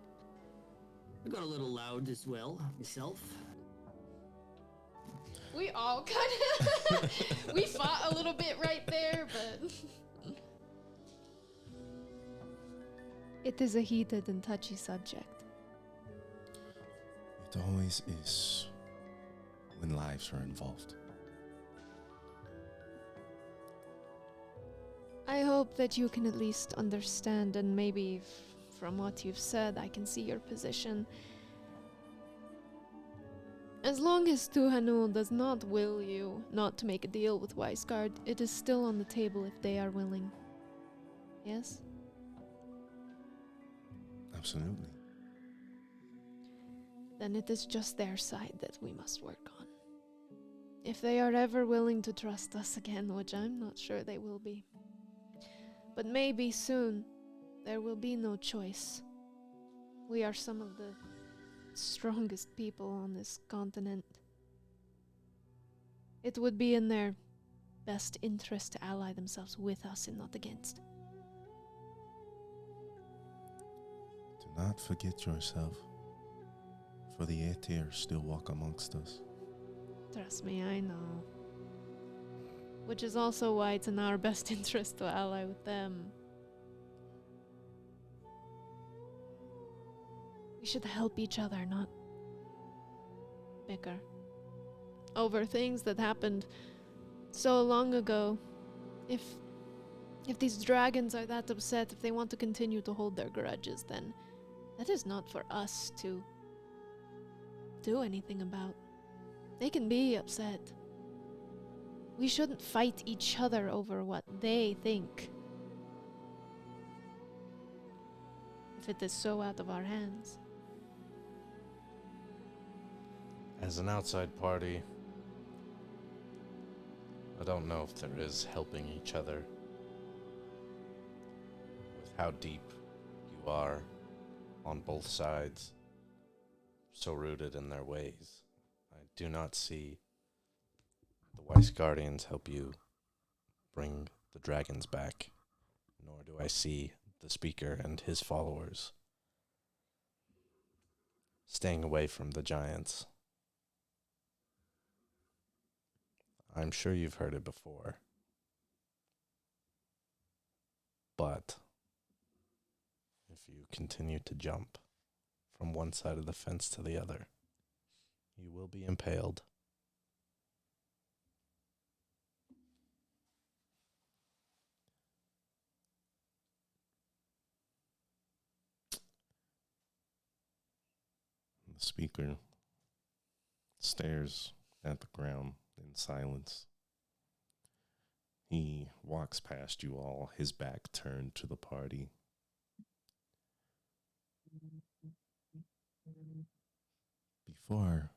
[SPEAKER 3] loud as well myself.
[SPEAKER 4] We all kind of we fought a little bit right there, but
[SPEAKER 5] It is a heated and touchy subject.
[SPEAKER 1] It always is when lives are involved.
[SPEAKER 5] I hope that you can at least understand, and maybe from what you've said, I can see your position. As long as Tuhanul does not will you not to make a deal with Weisgard, it is still on the table if they are willing. Yes?
[SPEAKER 1] Absolutely.
[SPEAKER 5] Then it is just their side that we must work on. If they are ever willing to trust us again, which I'm not sure they will be. But maybe soon there will be no choice. We are some of the strongest people on this continent. It would be in their best interest to ally themselves with us and not against.
[SPEAKER 1] Do not forget yourself, for the Aetir still walk amongst us.
[SPEAKER 5] Trust me, I know. Which is also why it's in our best interest to ally with them. We should help each other, not bicker. Over things that happened so long ago. If these dragons are that upset, if they want to continue to hold their grudges, then that is not for us to do anything about. They can be upset. We shouldn't fight each other over what they think. If it is so out of our hands.
[SPEAKER 2] As an outside party, I don't know if there is helping each other with how deep you are on both sides, so rooted in their ways. I do not see the Weiss Guardians help you bring the dragons back, nor do I see the speaker and his followers staying away from the giants. I'm sure you've heard it before, but if you continue to jump from one side of the fence to the other, you will be impaled.
[SPEAKER 1] The speaker stares at the ground in silence. He walks past you all, his back turned to the party. Before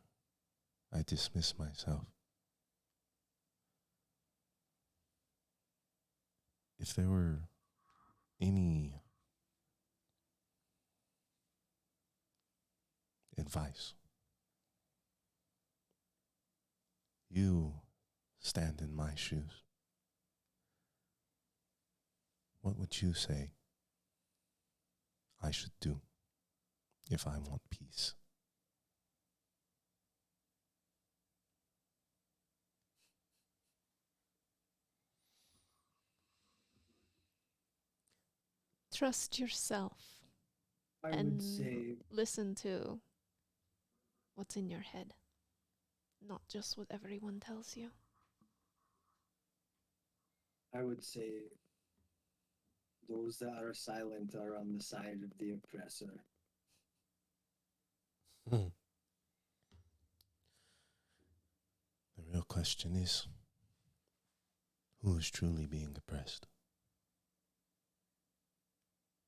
[SPEAKER 1] I dismiss myself, if there were any advice, you stand in my shoes. What would you say I should do if I want peace?
[SPEAKER 5] Trust yourself.
[SPEAKER 3] I
[SPEAKER 5] And
[SPEAKER 3] would say
[SPEAKER 5] listen to what's in your head, not just what everyone tells you.
[SPEAKER 3] Those that are silent are on the side of the oppressor.
[SPEAKER 1] The real question is, who is truly being oppressed?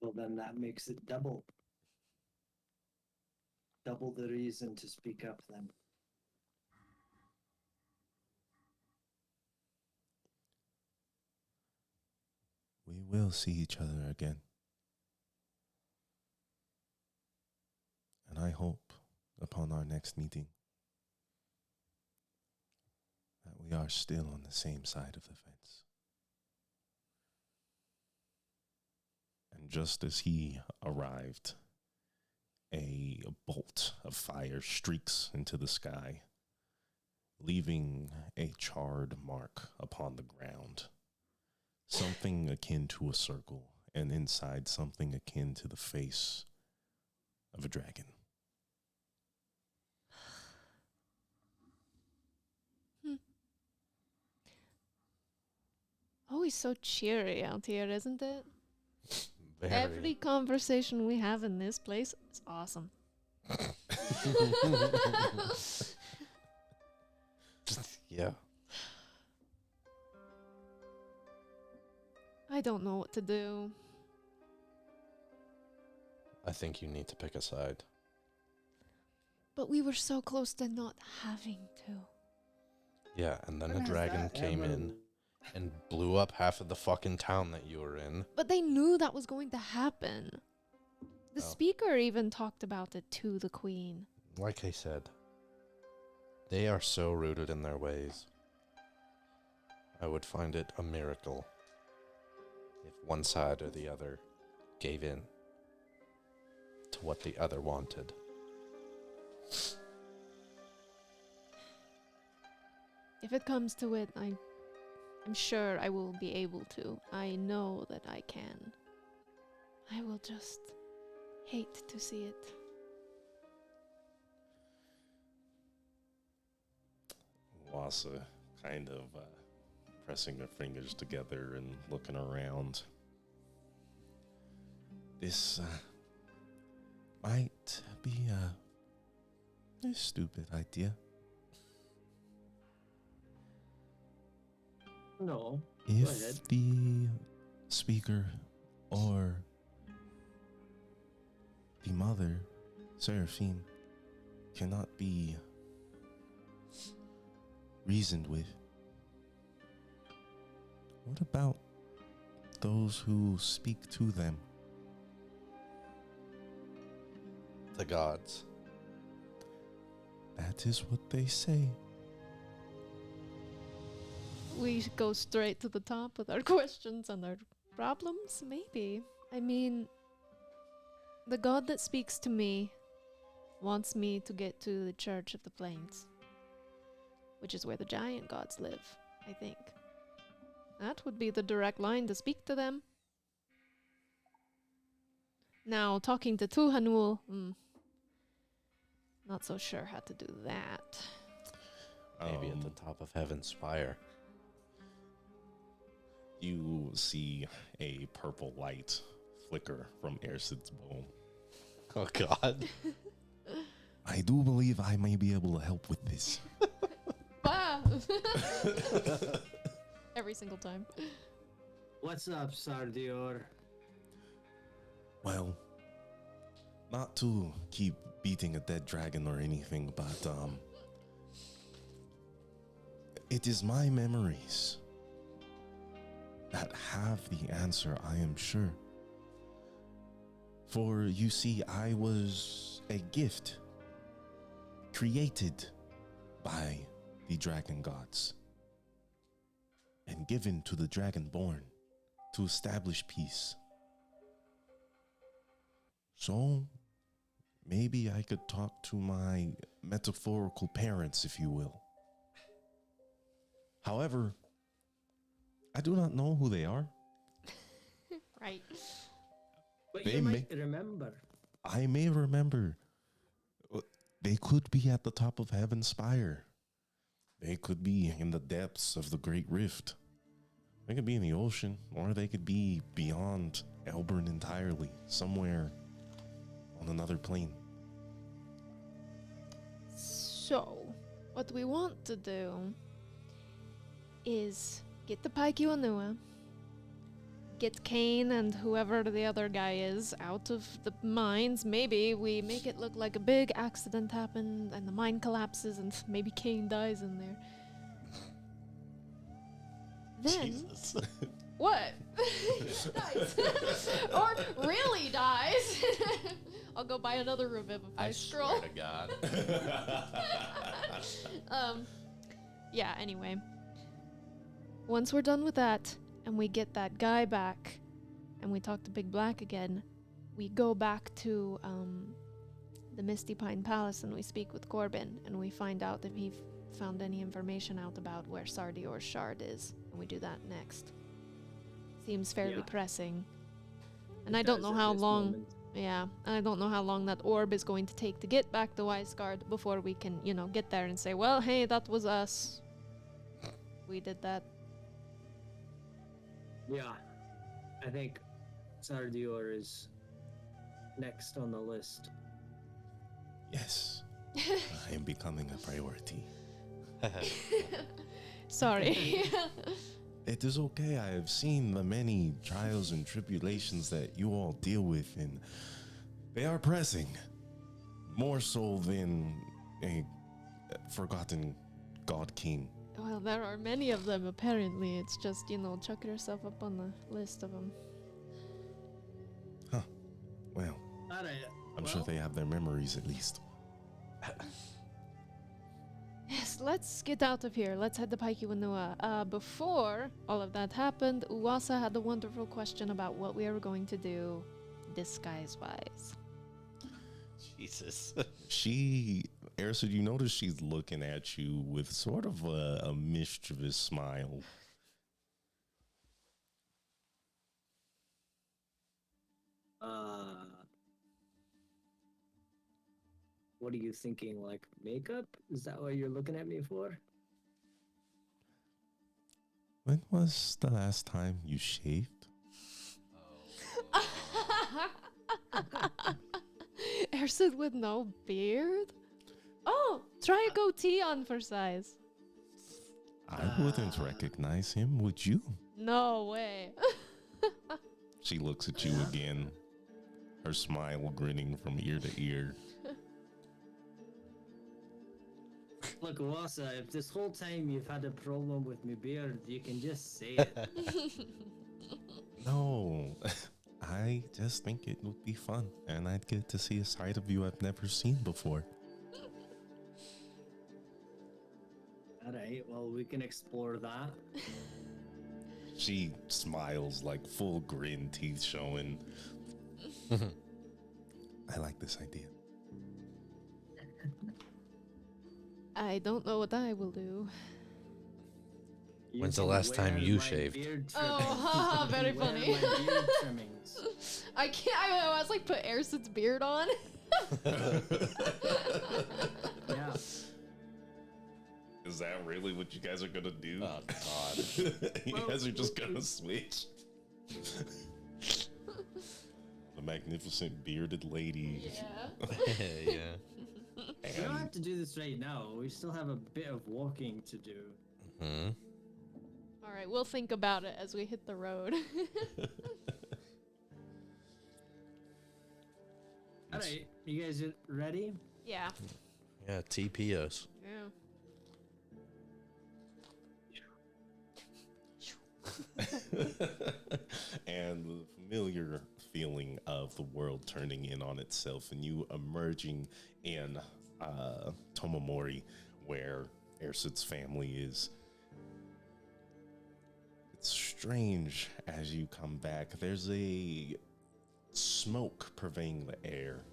[SPEAKER 3] Well, then that makes it double. Double the reason to speak up then.
[SPEAKER 1] We will see each other again. And I hope upon our next meeting that we are still on the same side of the fence. And just as he arrived, a bolt of fire streaks into the sky, leaving a charred mark upon the ground. Something akin to a circle, and inside something akin to the face of a dragon.
[SPEAKER 5] Always so cheery out here, isn't it?
[SPEAKER 2] Very.
[SPEAKER 5] Every conversation we have in this place is awesome.
[SPEAKER 2] Yeah.
[SPEAKER 5] I don't know what to do.
[SPEAKER 2] I think you need to pick a side.
[SPEAKER 5] But we were so close to not having to.
[SPEAKER 2] Yeah, and then a
[SPEAKER 3] When has
[SPEAKER 2] dragon
[SPEAKER 3] that
[SPEAKER 2] came
[SPEAKER 3] ever-
[SPEAKER 2] in and blew up half of the fucking town that you were in.
[SPEAKER 5] But they knew that was going to happen. The
[SPEAKER 2] Oh.
[SPEAKER 5] speaker even talked about it to the queen.
[SPEAKER 2] Like I said, they are so rooted in their ways. I would find it a miracle if one side or the other gave in to what the other wanted.
[SPEAKER 5] If it comes to it, I'm sure I will be able to. I know that I can. I will just hate to see it.
[SPEAKER 1] Wassa kind of pressing her fingers together and looking around. This might be a stupid idea.
[SPEAKER 3] No. ahead.
[SPEAKER 1] If the speaker or the mother, Seraphine, cannot be reasoned with, what about those who speak to them?
[SPEAKER 2] The gods.
[SPEAKER 1] That is what they say.
[SPEAKER 5] We should go straight to the top with our questions and our problems, maybe. I mean, the god that speaks to me wants me to get to the Church of the Plains, which is where the giant gods live, I think. That would be the direct line to speak to them. Now, talking to Tuhanul, not so sure how to do that.
[SPEAKER 2] Maybe at the top of Heaven's Spire.
[SPEAKER 1] You see a purple light flicker from Ercid's bow.
[SPEAKER 2] Oh, God.
[SPEAKER 1] I do believe I may be able to help with this.
[SPEAKER 5] Ah! Every single time.
[SPEAKER 3] What's up, Sardior?
[SPEAKER 1] Well, not to keep beating a dead dragon or anything, but it is my memories that have the answer, I am sure. For you see, I was a gift created by the dragon gods and given to the dragonborn to establish peace. So, maybe I could talk to my metaphorical parents, if you will. However, I do not know who they are.
[SPEAKER 5] Right.
[SPEAKER 3] But
[SPEAKER 1] They
[SPEAKER 3] you
[SPEAKER 1] may-
[SPEAKER 3] might remember.
[SPEAKER 1] I may remember. They could be at the top of Heaven's Spire. They could be in the depths of the Great Rift. They could be in the ocean, or they could be beyond Elburn entirely, somewhere on another plane.
[SPEAKER 5] So, what we want to do is get the Paikiwanua, get Kane and whoever the other guy is out of the mines. Maybe we make it look like a big accident happened and the mine collapses and maybe Kane dies in there. Then
[SPEAKER 1] Jesus.
[SPEAKER 5] what? Dies. Or really dies. I'll go buy another Revivify scroll.
[SPEAKER 2] swear to God.
[SPEAKER 5] Yeah, anyway. Once we're done with that, and we get that guy back, and we talk to Big Black again, we go back to the Misty Pine Palace, and we speak with Corbin, and we find out if he found any information out about where Sardior's shard is, and we do that next. Seems fairly
[SPEAKER 3] Yeah.
[SPEAKER 5] pressing.
[SPEAKER 4] And I
[SPEAKER 3] It
[SPEAKER 4] don't
[SPEAKER 3] does
[SPEAKER 4] know
[SPEAKER 3] at
[SPEAKER 4] how
[SPEAKER 3] this
[SPEAKER 4] long.
[SPEAKER 3] moment.
[SPEAKER 4] Yeah, and I don't know how long that orb is going to take to get back to Weisgard before we can, get there and say, well, hey, that was us. We did that.
[SPEAKER 3] Yeah, I think Sardior is next on the list.
[SPEAKER 1] Yes, I am becoming a priority.
[SPEAKER 4] Sorry.
[SPEAKER 1] It is okay. I have seen the many trials and tribulations that you all deal with, and they are pressing. More so than a forgotten God King.
[SPEAKER 4] Well, there are many of them, apparently. It's just, chuck yourself up on the list of them.
[SPEAKER 1] Well,
[SPEAKER 3] All right.
[SPEAKER 1] I'm sure they have their memories at least.
[SPEAKER 4] Yes, let's get out of here. Let's head to Paikiwanua. Before all of that happened, Uwasa had a wonderful question about what we are going to do disguise-wise.
[SPEAKER 2] Jesus.
[SPEAKER 1] Erisa, you notice she's looking at you with sort of a mischievous smile.
[SPEAKER 3] What are you thinking? Like makeup? Is that what you're looking at me for?
[SPEAKER 1] When was the last time you shaved?
[SPEAKER 4] Ersid with no beard? Oh, try a goatee on for size.
[SPEAKER 1] I wouldn't recognize him, would you?
[SPEAKER 4] No way.
[SPEAKER 1] She looks at you again, her smile grinning from ear to ear.
[SPEAKER 3] Look, Wasa, if this whole time you've had a problem with my beard, you can just say it.
[SPEAKER 1] No, I just think it would be fun, and I'd get to see a side of you I've never seen before.
[SPEAKER 3] All right, well, we can explore that.
[SPEAKER 1] She smiles like full grin, teeth showing. I like this idea.
[SPEAKER 4] I don't know what I will do.
[SPEAKER 3] You
[SPEAKER 2] When's the
[SPEAKER 3] can
[SPEAKER 2] last time
[SPEAKER 3] wear
[SPEAKER 2] you
[SPEAKER 3] my
[SPEAKER 2] shaved?
[SPEAKER 3] beard
[SPEAKER 4] Oh,
[SPEAKER 3] trimmings.
[SPEAKER 4] haha,
[SPEAKER 3] You
[SPEAKER 4] very
[SPEAKER 3] can wear
[SPEAKER 4] funny.
[SPEAKER 3] my beard trimmings.
[SPEAKER 4] I can't. I was like, put Ersid's beard on.
[SPEAKER 3] Yeah.
[SPEAKER 1] Is that really what you guys are gonna do?
[SPEAKER 2] Oh, God.
[SPEAKER 1] You
[SPEAKER 3] Well,
[SPEAKER 1] guys are just gonna switch? The magnificent bearded lady.
[SPEAKER 4] Yeah.
[SPEAKER 2] Yeah.
[SPEAKER 3] We don't have to do this right now. We still have a bit of walking to do.
[SPEAKER 2] Hmm.
[SPEAKER 4] All right, we'll think about it as we hit the road.
[SPEAKER 3] All right, you guys ready?
[SPEAKER 4] Yeah.
[SPEAKER 2] Yeah, TPOs.
[SPEAKER 4] Yeah.
[SPEAKER 1] And the familiar feeling of the world turning in on itself and you emerging in Tomomori, where Ersid's family is. It's strange as you come back. There's a smoke pervading the air,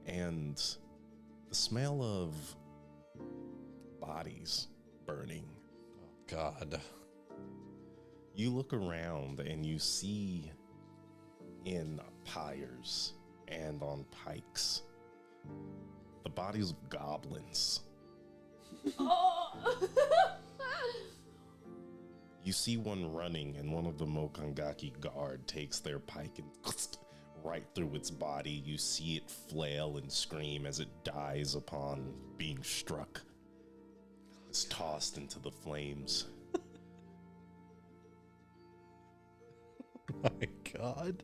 [SPEAKER 1] and the smell of bodies burning.
[SPEAKER 2] God.
[SPEAKER 1] You look around and you see in pyres and on pikes the bodies of goblins.
[SPEAKER 4] Oh.
[SPEAKER 1] You see one running, and one of the Mokangaki guard takes their pike and right through its body. You see it flail and scream as it dies upon being struck. It's tossed into the flames.
[SPEAKER 2] My God.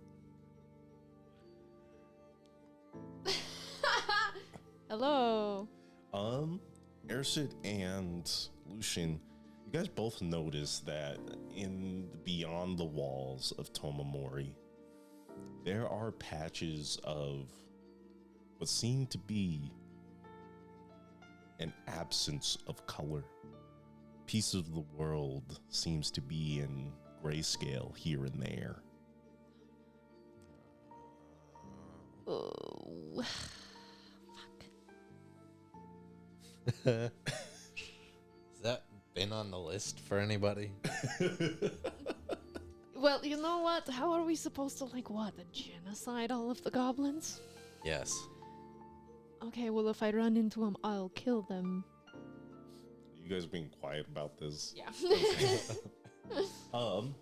[SPEAKER 4] Hello.
[SPEAKER 1] Ersid and Lucian, you guys both notice that in beyond the walls of Tomomori, there are patches of what seem to be an absence of color. Pieces of the world seems to be in grayscale here and there.
[SPEAKER 4] Oh.
[SPEAKER 2] Has that been on the list for anybody?
[SPEAKER 5] Well, you know what? How are we supposed to, like, what? Genocide all of the goblins?
[SPEAKER 2] Yes.
[SPEAKER 5] Okay, well, if I run into them, I'll kill them.
[SPEAKER 1] You guys being quiet about this?
[SPEAKER 5] Yeah.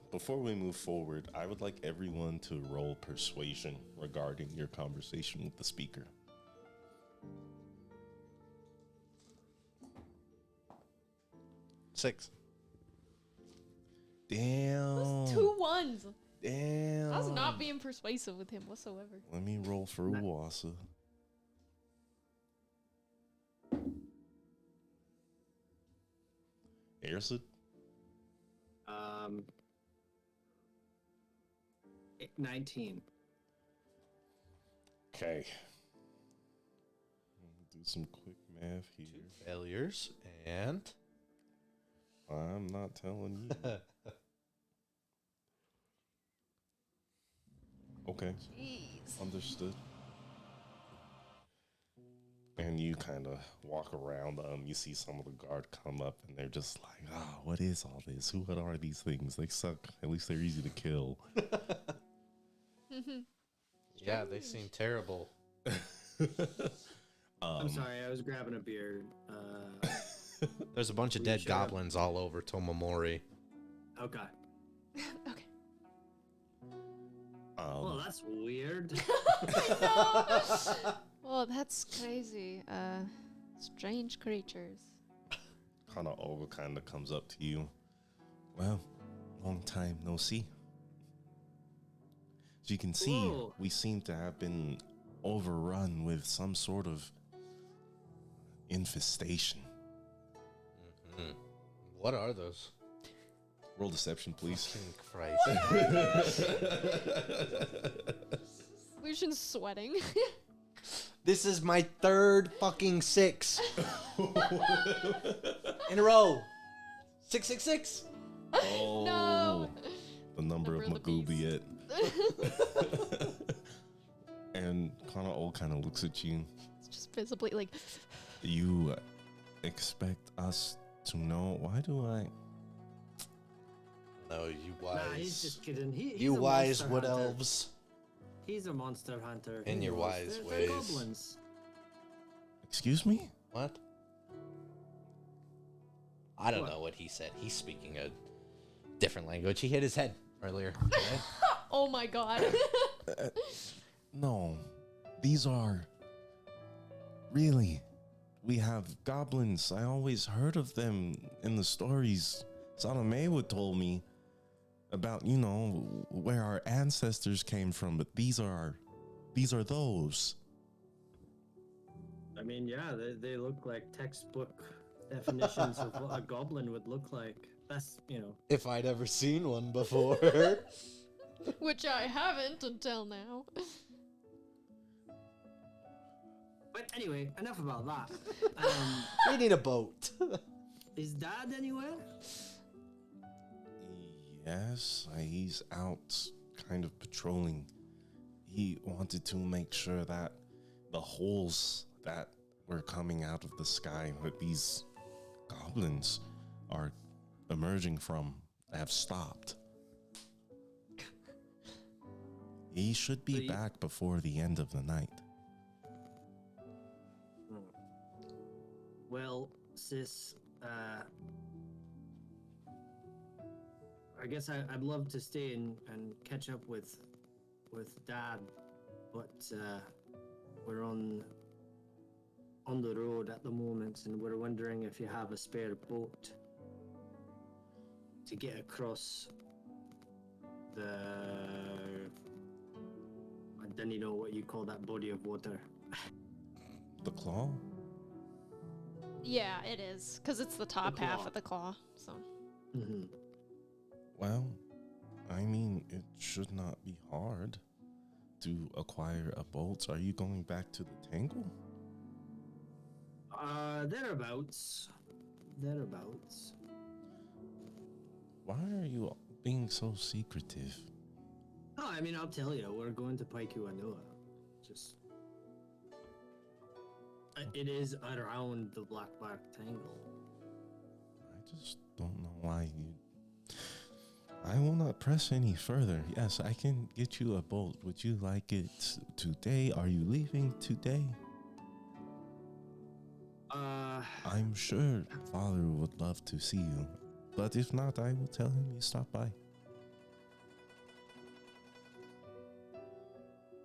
[SPEAKER 1] Before we move forward, I would like everyone to roll persuasion regarding your conversation with the speaker.
[SPEAKER 2] Six.
[SPEAKER 1] Damn.
[SPEAKER 5] 2 ones.
[SPEAKER 1] Damn.
[SPEAKER 5] I was not being persuasive with him whatsoever.
[SPEAKER 1] Let me roll for Uwasa. Airsid?
[SPEAKER 3] 19.
[SPEAKER 1] Okay. Do some quick math here.
[SPEAKER 2] 2 failures and
[SPEAKER 1] I'm not telling you. Okay.
[SPEAKER 5] Jeez.
[SPEAKER 1] Understood. And you kind of walk around. You see some of the guard come up, and they're just like, "Oh, what is all this? What are these things? They suck. At least they're easy to kill."
[SPEAKER 2] yeah, they seem terrible.
[SPEAKER 3] I'm sorry, I was grabbing a beer.
[SPEAKER 2] There's a bunch of dead goblins all over Tomomori.
[SPEAKER 3] Okay.
[SPEAKER 5] Okay.
[SPEAKER 3] Well, that's weird.
[SPEAKER 5] Oh, that's crazy. Strange creatures.
[SPEAKER 1] Kind of Olga kind of comes up to you. Well, long time no see. As you can see,
[SPEAKER 3] Whoa.
[SPEAKER 1] we seem to have been overrun with some sort of infestation.
[SPEAKER 2] What are those?
[SPEAKER 1] Roll deception, please.
[SPEAKER 2] Christ.
[SPEAKER 5] Lucian's sweating.
[SPEAKER 2] This is my third fucking 6 in a row. 666.
[SPEAKER 1] Oh,
[SPEAKER 5] No.
[SPEAKER 1] the number of
[SPEAKER 5] Number of the
[SPEAKER 1] Magoobiet. And kind of looks at you.
[SPEAKER 5] It's just visibly like,
[SPEAKER 1] You expect us to know? Why do I?
[SPEAKER 2] No, you wise.
[SPEAKER 3] Nah, he's just kidding. He's
[SPEAKER 2] you
[SPEAKER 3] a
[SPEAKER 2] wise
[SPEAKER 3] monster
[SPEAKER 2] wood
[SPEAKER 3] hunter.
[SPEAKER 2] elves.
[SPEAKER 3] He's a monster hunter.
[SPEAKER 2] In
[SPEAKER 3] He
[SPEAKER 2] your
[SPEAKER 3] knows.
[SPEAKER 2] wise
[SPEAKER 3] They're
[SPEAKER 2] ways.
[SPEAKER 3] goblins.
[SPEAKER 1] Excuse me?
[SPEAKER 2] What? I don't
[SPEAKER 3] What?
[SPEAKER 2] know what he said. He's speaking a different language. He hit his head earlier.
[SPEAKER 5] oh my god.
[SPEAKER 1] No, these are really. We have goblins. I always heard of them in the stories. Sanamewa told me about, where our ancestors came from, but these are those.
[SPEAKER 3] I mean, yeah, they look like textbook definitions of what a goblin would look like. That's,
[SPEAKER 2] If I'd ever seen one before.
[SPEAKER 5] Which I haven't until now.
[SPEAKER 3] But anyway, enough about that.
[SPEAKER 2] We need a boat.
[SPEAKER 3] Is Dad anywhere?
[SPEAKER 1] Yes, he's out kind of patrolling. He wanted to make sure that the holes that were coming out of the sky that these goblins are emerging from have stopped. He should be back before the end of the night.
[SPEAKER 3] Well, sis, I guess I'd love to stay and catch up with Dad, but we're on the road at the moment, and we're wondering if you have a spare boat to get across the. I don't even know what you call that body of water.
[SPEAKER 1] The claw?
[SPEAKER 5] Yeah, it is. Because it's the top half
[SPEAKER 3] claw.
[SPEAKER 5] of the claw. So.
[SPEAKER 3] Mm-hmm.
[SPEAKER 1] Well, I mean, it should not be hard to acquire a boat. Are you going back to the Tangle?
[SPEAKER 3] Thereabouts. Thereabouts.
[SPEAKER 1] Why are you being so secretive?
[SPEAKER 3] Oh, I mean, I'll tell you, we're going to Paikuanua. Just. It is around the Blackbark Tangle.
[SPEAKER 1] I just don't know why you. I will not press any further. Yes, I can get you a boat. Would you like it today? Are you leaving today? I'm sure Father would love to see you. But if not, I will tell him you stopped by.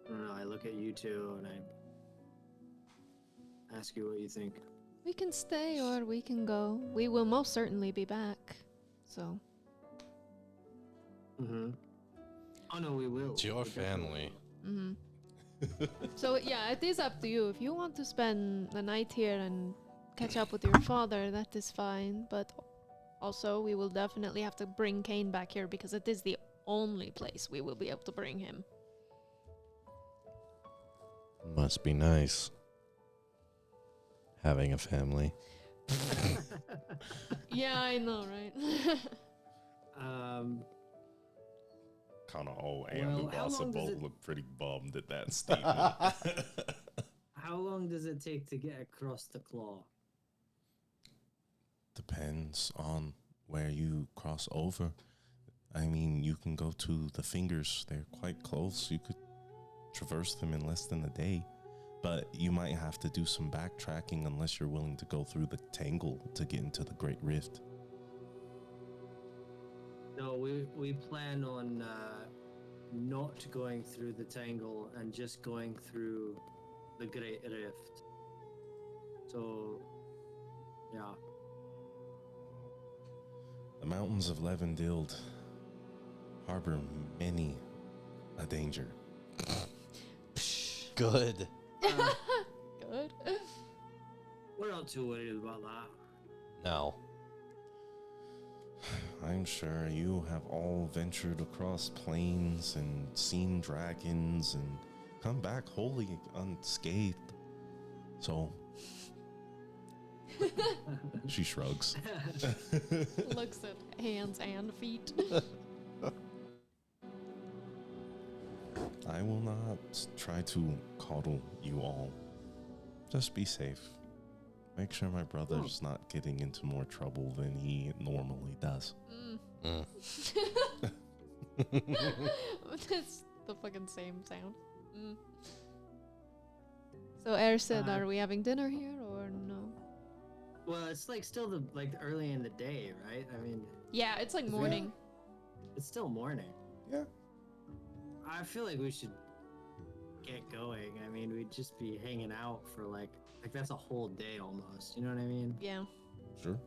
[SPEAKER 3] I don't know. I look at you two and I ask you what you think.
[SPEAKER 5] We can stay or we can go. We will most certainly be back. So,
[SPEAKER 3] Mm-hmm. Oh no, we will.
[SPEAKER 2] It's your
[SPEAKER 3] We definitely
[SPEAKER 2] family.
[SPEAKER 5] mhm. So yeah, it is up to you. If you want to spend the night here and catch up with your father, that is fine. But also, we will definitely have to bring Kane back here because it is the only place we will be able to bring him.
[SPEAKER 2] Must be nice having a family.
[SPEAKER 5] Yeah, I know, right?
[SPEAKER 1] Kind of old
[SPEAKER 3] Well,
[SPEAKER 1] and
[SPEAKER 3] how long does
[SPEAKER 1] Bolt
[SPEAKER 3] it-
[SPEAKER 1] looked pretty bummed at that statement.
[SPEAKER 3] How long does it take to get across the claw?
[SPEAKER 1] Depends on where you cross over. I mean, you can go to the fingers. They're quite close. You could traverse them in less than a day. But you might have to do some backtracking unless you're willing to go through the tangle to get into the Great Rift.
[SPEAKER 3] No, we plan on not going through the tangle and just going through the Great Rift. So, yeah.
[SPEAKER 1] The mountains of Levendild harbor many a danger.
[SPEAKER 2] Good.
[SPEAKER 5] Good.
[SPEAKER 3] We're not too worried about that.
[SPEAKER 2] No.
[SPEAKER 1] I'm sure you have all ventured across plains and seen dragons and come back wholly unscathed. So she shrugs.
[SPEAKER 5] Looks at hands and feet.
[SPEAKER 1] I will not try to coddle you all. Just be safe. Make sure my brother's not getting into more trouble than he normally does.
[SPEAKER 2] Mm.
[SPEAKER 5] It's the fucking same sound. Mm. So, Ersid, are we having dinner here or no?
[SPEAKER 3] Well, it's like still the early in the day, right? I mean,
[SPEAKER 5] Yeah, it's like
[SPEAKER 3] Yeah.
[SPEAKER 5] morning.
[SPEAKER 3] it's still morning.
[SPEAKER 1] Yeah.
[SPEAKER 3] I feel like we should get going. I mean, we'd just be hanging out for like that's a whole day almost. You know what I mean?
[SPEAKER 5] Yeah.
[SPEAKER 1] Sure.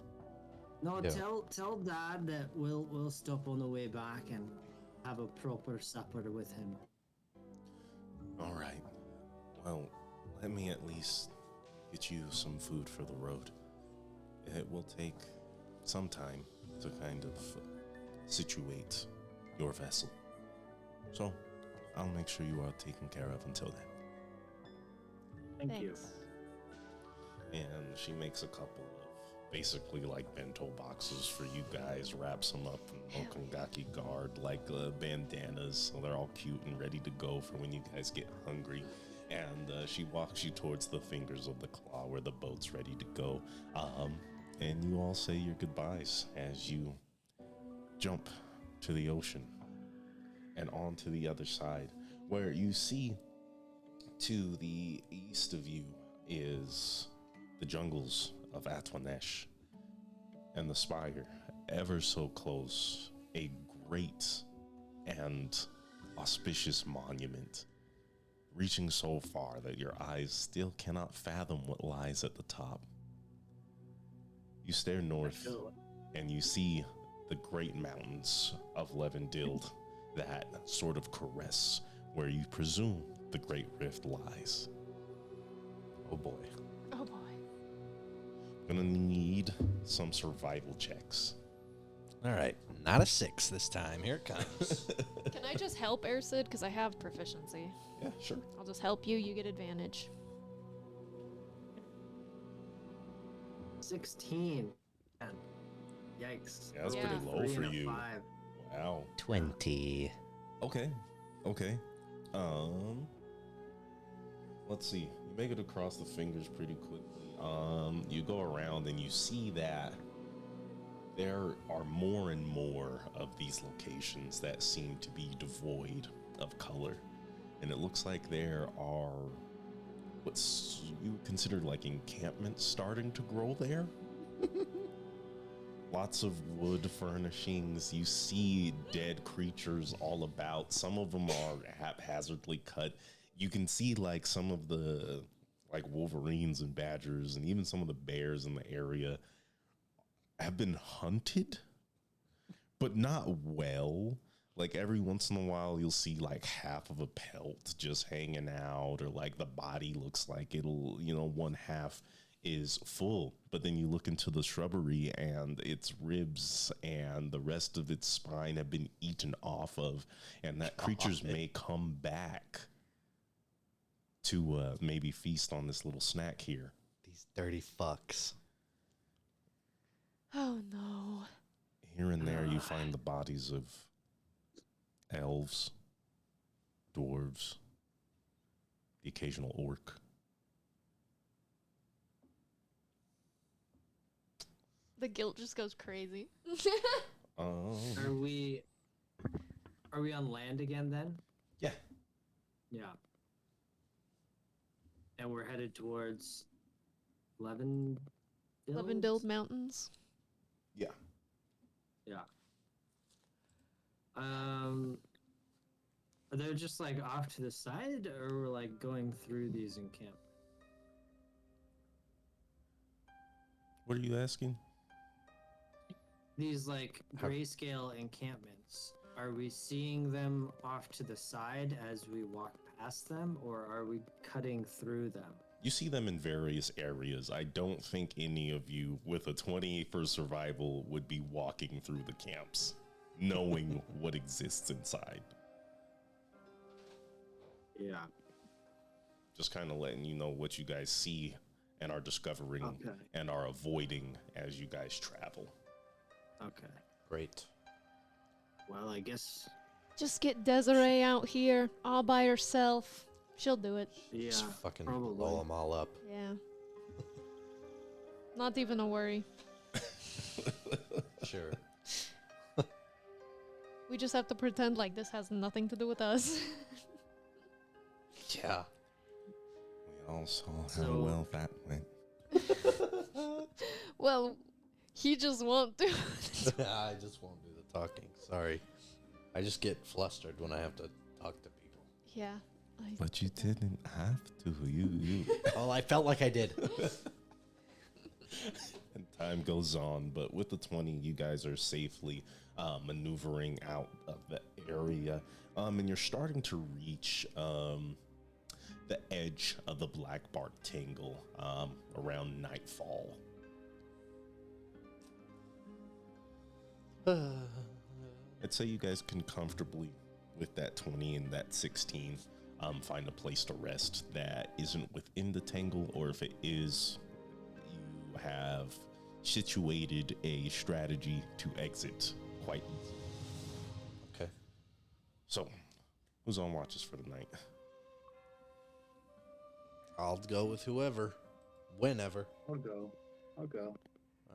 [SPEAKER 3] No,
[SPEAKER 2] Yeah.
[SPEAKER 3] tell Dad that we'll stop on the way back and have a proper supper with him.
[SPEAKER 1] All right. Well, let me at least get you some food for the road. It will take some time to kind of situate your vessel. So, I'll make sure you are taken care of until then.
[SPEAKER 3] Thank you.
[SPEAKER 5] Thanks.
[SPEAKER 1] And she makes a couple of basically like bento boxes for you guys, wraps them up in okongaki guard like bandanas, so they're all cute and ready to go for when you guys get hungry. And she walks you towards the fingers of the claw where the boat's ready to go. And you all say your goodbyes as you jump to the ocean and on to the other side, where you see to the east of you is the jungles of Atwanesh, and the spire, ever so close, a great and auspicious monument, reaching so far that your eyes still cannot fathom what lies at the top. You stare north, and you see the great mountains of Levendild that sort of caress where you presume the Great Rift lies.
[SPEAKER 2] Oh boy.
[SPEAKER 5] Oh boy.
[SPEAKER 1] Gonna need some survival checks.
[SPEAKER 2] All right. Not a 6 this time. Here it comes.
[SPEAKER 5] Can I just help Ersid? Because I have proficiency.
[SPEAKER 1] Yeah, sure.
[SPEAKER 5] I'll just help you. You get advantage.
[SPEAKER 3] 16. Man, yikes.
[SPEAKER 1] Yeah, that's
[SPEAKER 5] Yeah.
[SPEAKER 1] pretty low
[SPEAKER 3] 3
[SPEAKER 1] for
[SPEAKER 3] and a
[SPEAKER 1] you.
[SPEAKER 3] 5.
[SPEAKER 1] Wow.
[SPEAKER 2] 20.
[SPEAKER 1] Okay. Let's see. You make it across the fingers pretty quickly. You go around and you see that there are more and more of these locations that seem to be devoid of color. And it looks like there are what you would consider like encampments starting to grow there. Lots of wood furnishings. You see dead creatures all about. Some of them are haphazardly cut. You can see like some of the like wolverines and badgers and even some of the bears in the area have been hunted, but not well. Like every once in a while you'll see like half of a pelt just hanging out, or like the body looks like it'll, one half is full, but then you look into the shrubbery and its ribs and the rest of its spine have been eaten off of, and that creatures may come back to maybe feast on this little snack here.
[SPEAKER 2] These dirty fucks.
[SPEAKER 5] Oh no.
[SPEAKER 1] Here and there you find the bodies of elves, dwarves, the occasional orc.
[SPEAKER 5] The guilt just goes crazy.
[SPEAKER 1] Oh.
[SPEAKER 3] Are we on land again then?
[SPEAKER 1] Yeah.
[SPEAKER 3] Yeah. And we're headed towards Levendale?
[SPEAKER 5] Levendale Mountains.
[SPEAKER 1] Yeah.
[SPEAKER 3] Yeah. Are they just like off to the side, or we're like going through these encampments?
[SPEAKER 1] What are you asking?
[SPEAKER 3] These like grayscale encampments. Are we seeing them off to the side as we walk past them, or are we cutting through them?
[SPEAKER 1] You see them in various areas. I don't think any of you with a 20 for survival would be walking through the camps, knowing what exists inside.
[SPEAKER 3] Yeah.
[SPEAKER 1] Just kind of letting you know what you guys see and are discovering
[SPEAKER 3] Okay.
[SPEAKER 1] and are avoiding as you guys travel.
[SPEAKER 3] Okay.
[SPEAKER 2] Great.
[SPEAKER 3] Well, I guess.
[SPEAKER 5] Just get Desiree out here all by herself. She'll do it.
[SPEAKER 3] Yeah.
[SPEAKER 2] Just fucking
[SPEAKER 3] probably.
[SPEAKER 2] blow them all up.
[SPEAKER 5] Yeah. Not even a worry.
[SPEAKER 2] Sure.
[SPEAKER 5] We just have to pretend like this has nothing to do with us.
[SPEAKER 2] Yeah.
[SPEAKER 1] We all saw how
[SPEAKER 3] So-
[SPEAKER 1] well that went.
[SPEAKER 5] Well, he just won't do it.
[SPEAKER 2] I just won't do the talking. Sorry. I just get flustered when I have to talk to people.
[SPEAKER 5] Yeah.
[SPEAKER 1] But you didn't have to. You.
[SPEAKER 2] Oh, I felt like I did.
[SPEAKER 1] And time goes on, but with the 20, you guys are safely maneuvering out of the area, and you're starting to reach the edge of the Black Bark Tingle around nightfall. I'd say you guys can comfortably, with that 20 and that 16, find a place to rest that isn't within the tangle, or if it is, you have situated a strategy to exit quite easily.
[SPEAKER 2] Okay.
[SPEAKER 1] So, who's on watches for the night?
[SPEAKER 2] I'll go with whoever. Whenever.
[SPEAKER 3] I'll go.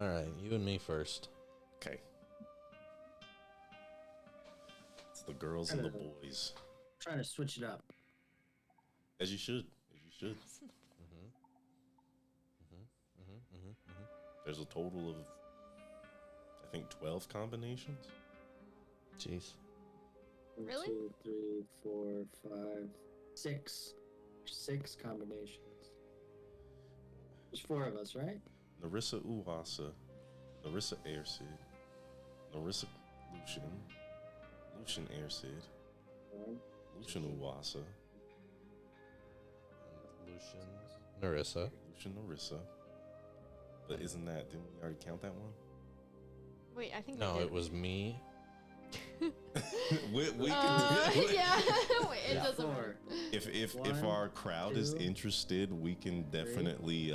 [SPEAKER 2] All right, you and me first.
[SPEAKER 1] Okay. It's the girls and the boys.
[SPEAKER 3] Trying to switch it up.
[SPEAKER 1] As you should. As you should. There's a total of, I think, 12 combinations.
[SPEAKER 2] Jeez.
[SPEAKER 3] One,
[SPEAKER 5] Really?
[SPEAKER 3] 2, 3, 4, 5, 6. 6 combinations. There's 4 of us, right?
[SPEAKER 1] Narissa Uwasa, Narissa Airsid, Narissa Lucian, Lucian Airsid,
[SPEAKER 3] 1,
[SPEAKER 1] Lucian Uwasa,
[SPEAKER 2] Lucian. Narissa.
[SPEAKER 1] Lucian Narissa. But didn't we already count that one?
[SPEAKER 5] Wait, I think
[SPEAKER 2] No,
[SPEAKER 5] we did.
[SPEAKER 2] it was me.
[SPEAKER 1] we
[SPEAKER 5] Yeah. Wait, it
[SPEAKER 3] Yeah,
[SPEAKER 5] doesn't
[SPEAKER 3] 4.
[SPEAKER 5] matter.
[SPEAKER 1] if
[SPEAKER 3] One,
[SPEAKER 1] our crowd is
[SPEAKER 3] 2,
[SPEAKER 1] interested, we can definitely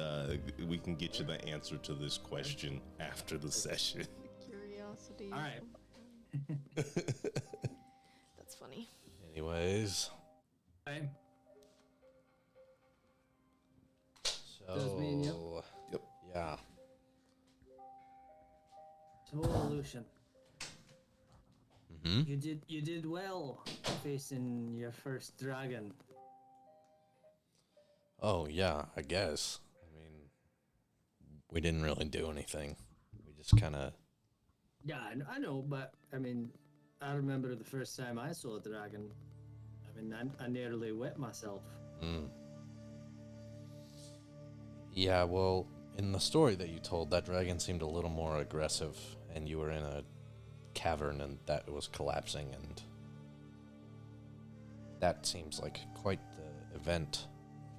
[SPEAKER 1] we can get you the answer to this question after the session.
[SPEAKER 5] Curiosity.
[SPEAKER 3] All right.
[SPEAKER 5] That's funny.
[SPEAKER 2] Anyways.
[SPEAKER 3] Okay.
[SPEAKER 2] So.
[SPEAKER 3] That was me and you?
[SPEAKER 1] Yep.
[SPEAKER 2] Yeah.
[SPEAKER 3] So, Lucian,
[SPEAKER 2] Hmm.
[SPEAKER 3] you did well facing your first dragon.
[SPEAKER 2] Oh yeah, I guess. I mean, we didn't really do anything. We just kind of.
[SPEAKER 3] Yeah, I know, but I mean, I remember the first time I saw a dragon. I mean, I nearly wet myself.
[SPEAKER 2] Mm. Yeah, well, in the story that you told, that dragon seemed a little more aggressive, and you were in a cavern and that was collapsing, and that seems like quite the event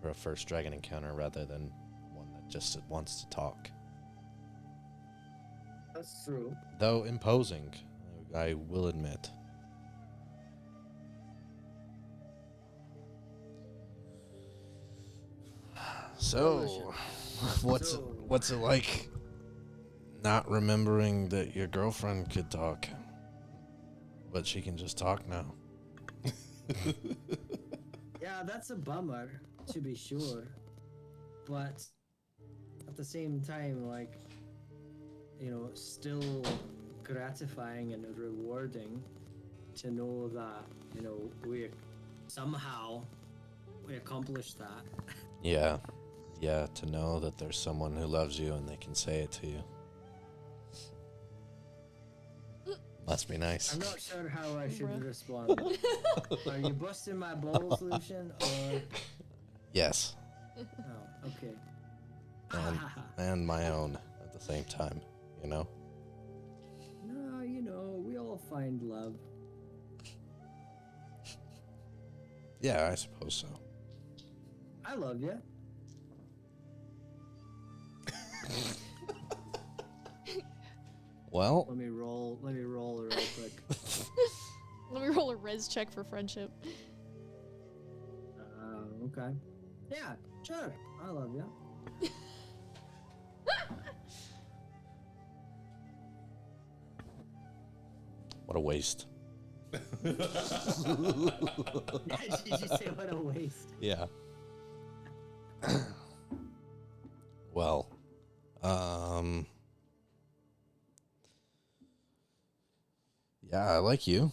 [SPEAKER 2] for a first dragon encounter rather than one that just wants to talk.
[SPEAKER 3] That's true.
[SPEAKER 2] Though imposing, I will admit. So, what's it like not remembering that your girlfriend could talk, but she can just talk now?
[SPEAKER 3] Yeah, that's a bummer, to be sure. But at the same time, like, you know, still gratifying and rewarding to know that, you know, we somehow we accomplished that.
[SPEAKER 2] Yeah. Yeah, to know that there's someone who loves you and they can say it to you. Must be nice.
[SPEAKER 3] I'm not sure how I should
[SPEAKER 4] Bruh.
[SPEAKER 3] respond. Are you busting my balls, Lucian, or...
[SPEAKER 2] Yes,
[SPEAKER 3] Oh, okay.
[SPEAKER 2] and my own at the same time, you know?
[SPEAKER 3] No, you know, we all find love.
[SPEAKER 2] Yeah, I suppose so.
[SPEAKER 3] I love you.
[SPEAKER 2] Well,
[SPEAKER 3] Let me roll real quick.
[SPEAKER 4] Let me roll a res check for friendship.
[SPEAKER 3] Okay. Yeah, sure. I love you.
[SPEAKER 2] what a waste.
[SPEAKER 3] Did you say what a waste?
[SPEAKER 2] Yeah. Well, yeah, I like you.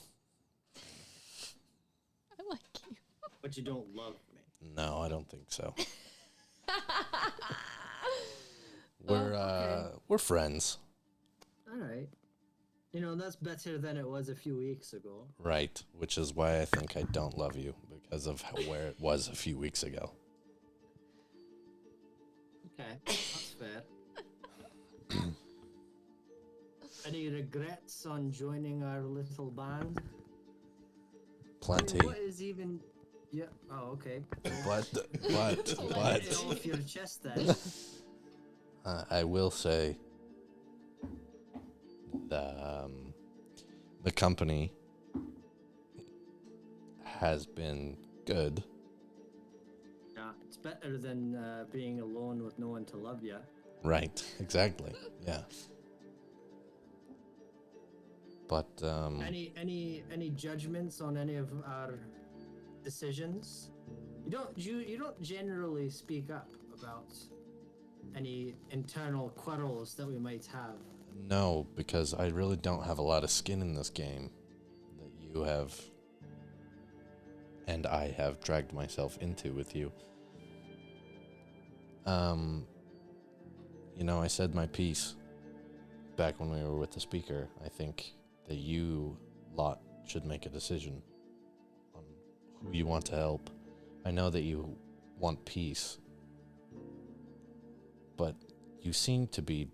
[SPEAKER 4] I like you.
[SPEAKER 3] But you don't love me.
[SPEAKER 2] No, I don't think so. We're friends.
[SPEAKER 3] All right. You know, that's better than it was a few weeks ago.
[SPEAKER 2] Right, which is why I think I don't love you, because of where it was a few weeks ago.
[SPEAKER 3] Okay, that's fair. Any regrets on joining our little band?
[SPEAKER 2] Plenty.
[SPEAKER 3] What is even... Yeah, oh, okay.
[SPEAKER 2] But
[SPEAKER 3] Get it off your chest then.
[SPEAKER 2] I will say the company has been good.
[SPEAKER 3] Yeah, it's better than being alone with no one to love you.
[SPEAKER 2] Right, exactly. Yeah. But
[SPEAKER 3] Any judgments on any of our decisions? You don't generally speak up about any internal quarrels that we might have.
[SPEAKER 2] no, because I really don't have a lot of skin in this game that you have and I have dragged myself into with you. You know, I said my piece back when we were with the speaker. I think that you lot should make a decision on who you want to help. I know that you want peace, but you seem to be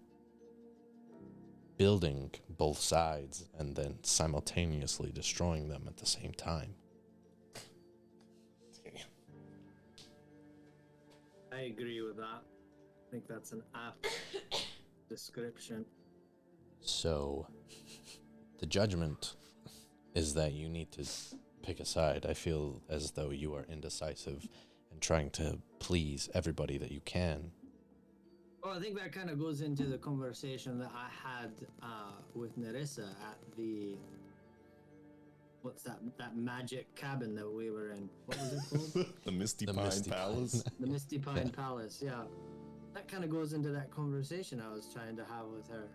[SPEAKER 2] building both sides and then simultaneously destroying them at the same time.
[SPEAKER 3] I agree with that. I think that's an apt description.
[SPEAKER 2] So, the judgment is that you need to pick a side. I feel as though you are indecisive and trying to please everybody that you can.
[SPEAKER 3] Well, I think that kind of goes into the conversation that I had with Nerissa at the... What's that magic cabin that we were in? What was it called?
[SPEAKER 1] The Misty
[SPEAKER 2] The
[SPEAKER 1] Pine
[SPEAKER 2] Misty
[SPEAKER 1] Palace.
[SPEAKER 3] The Misty Pine Palace, yeah. That kind of goes into that conversation I was trying to have with her.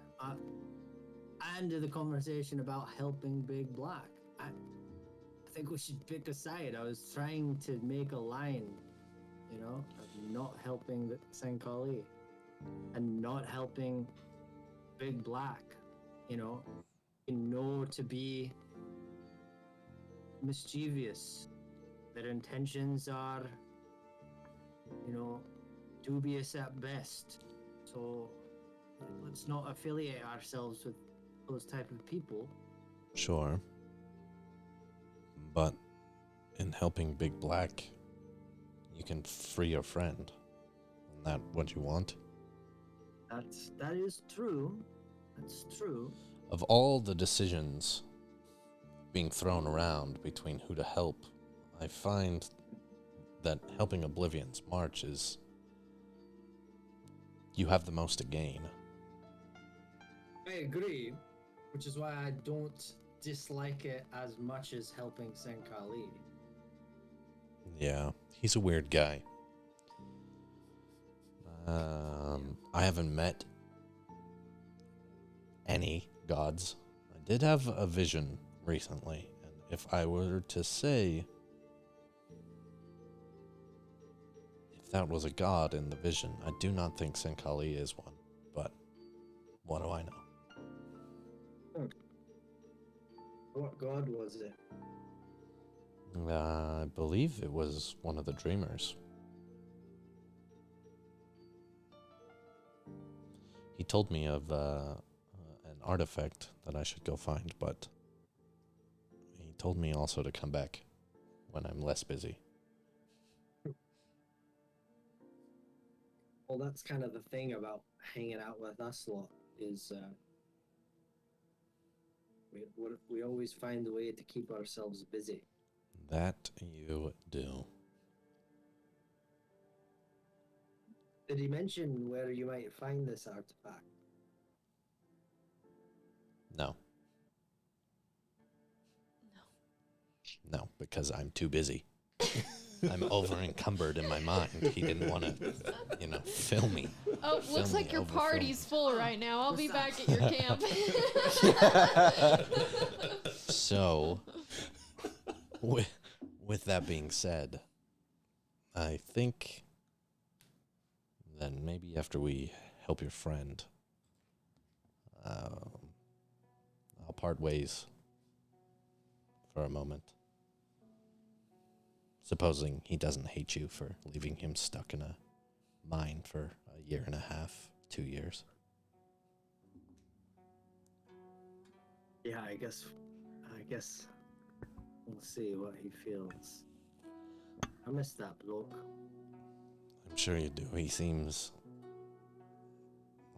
[SPEAKER 3] and the conversation about helping Big Black. I think we should pick a side. I was trying to make a line, of not helping the Senkali and not helping Big Black, to be mischievous. Their intentions are, dubious at best. So let's not affiliate ourselves with those type of people.
[SPEAKER 2] Sure. But in helping Big Black, you can free your friend. Isn't that what you want?
[SPEAKER 3] That is true. That's true.
[SPEAKER 2] Of all the decisions being thrown around between who to help, I find that helping Oblivion's march is... you have the most to gain.
[SPEAKER 3] I agree, which is why I don't dislike it as much as helping Senkali.
[SPEAKER 2] Yeah, he's a weird guy. I haven't met any gods. I did have a vision recently, and if I were to say if that was a god in the vision, I do not think Senkali is one, but what do I know?
[SPEAKER 3] What god was it?
[SPEAKER 2] I believe it was one of the dreamers. He told me of an artifact that I should go find, but he told me also to come back when I'm less busy.
[SPEAKER 3] Well, that's kind of the thing about hanging out with us lot is we always find a way to keep ourselves busy.
[SPEAKER 2] That you do.
[SPEAKER 3] Did he mention where you might find this artifact?
[SPEAKER 2] No. No, because I'm too busy. I'm over encumbered in my mind. He didn't want to, fill me.
[SPEAKER 4] Oh, looks like your
[SPEAKER 2] overfill
[SPEAKER 4] party's
[SPEAKER 2] me.
[SPEAKER 4] full right now. I'll be back at your camp.
[SPEAKER 2] So, with that being said, I think then maybe after we help your friend, I'll part ways for a moment. Supposing he doesn't hate you for leaving him stuck in a mine for a year and a half, 2 years.
[SPEAKER 3] Yeah, I guess we'll see what he feels. I miss that bloke.
[SPEAKER 2] I'm sure you do. He seems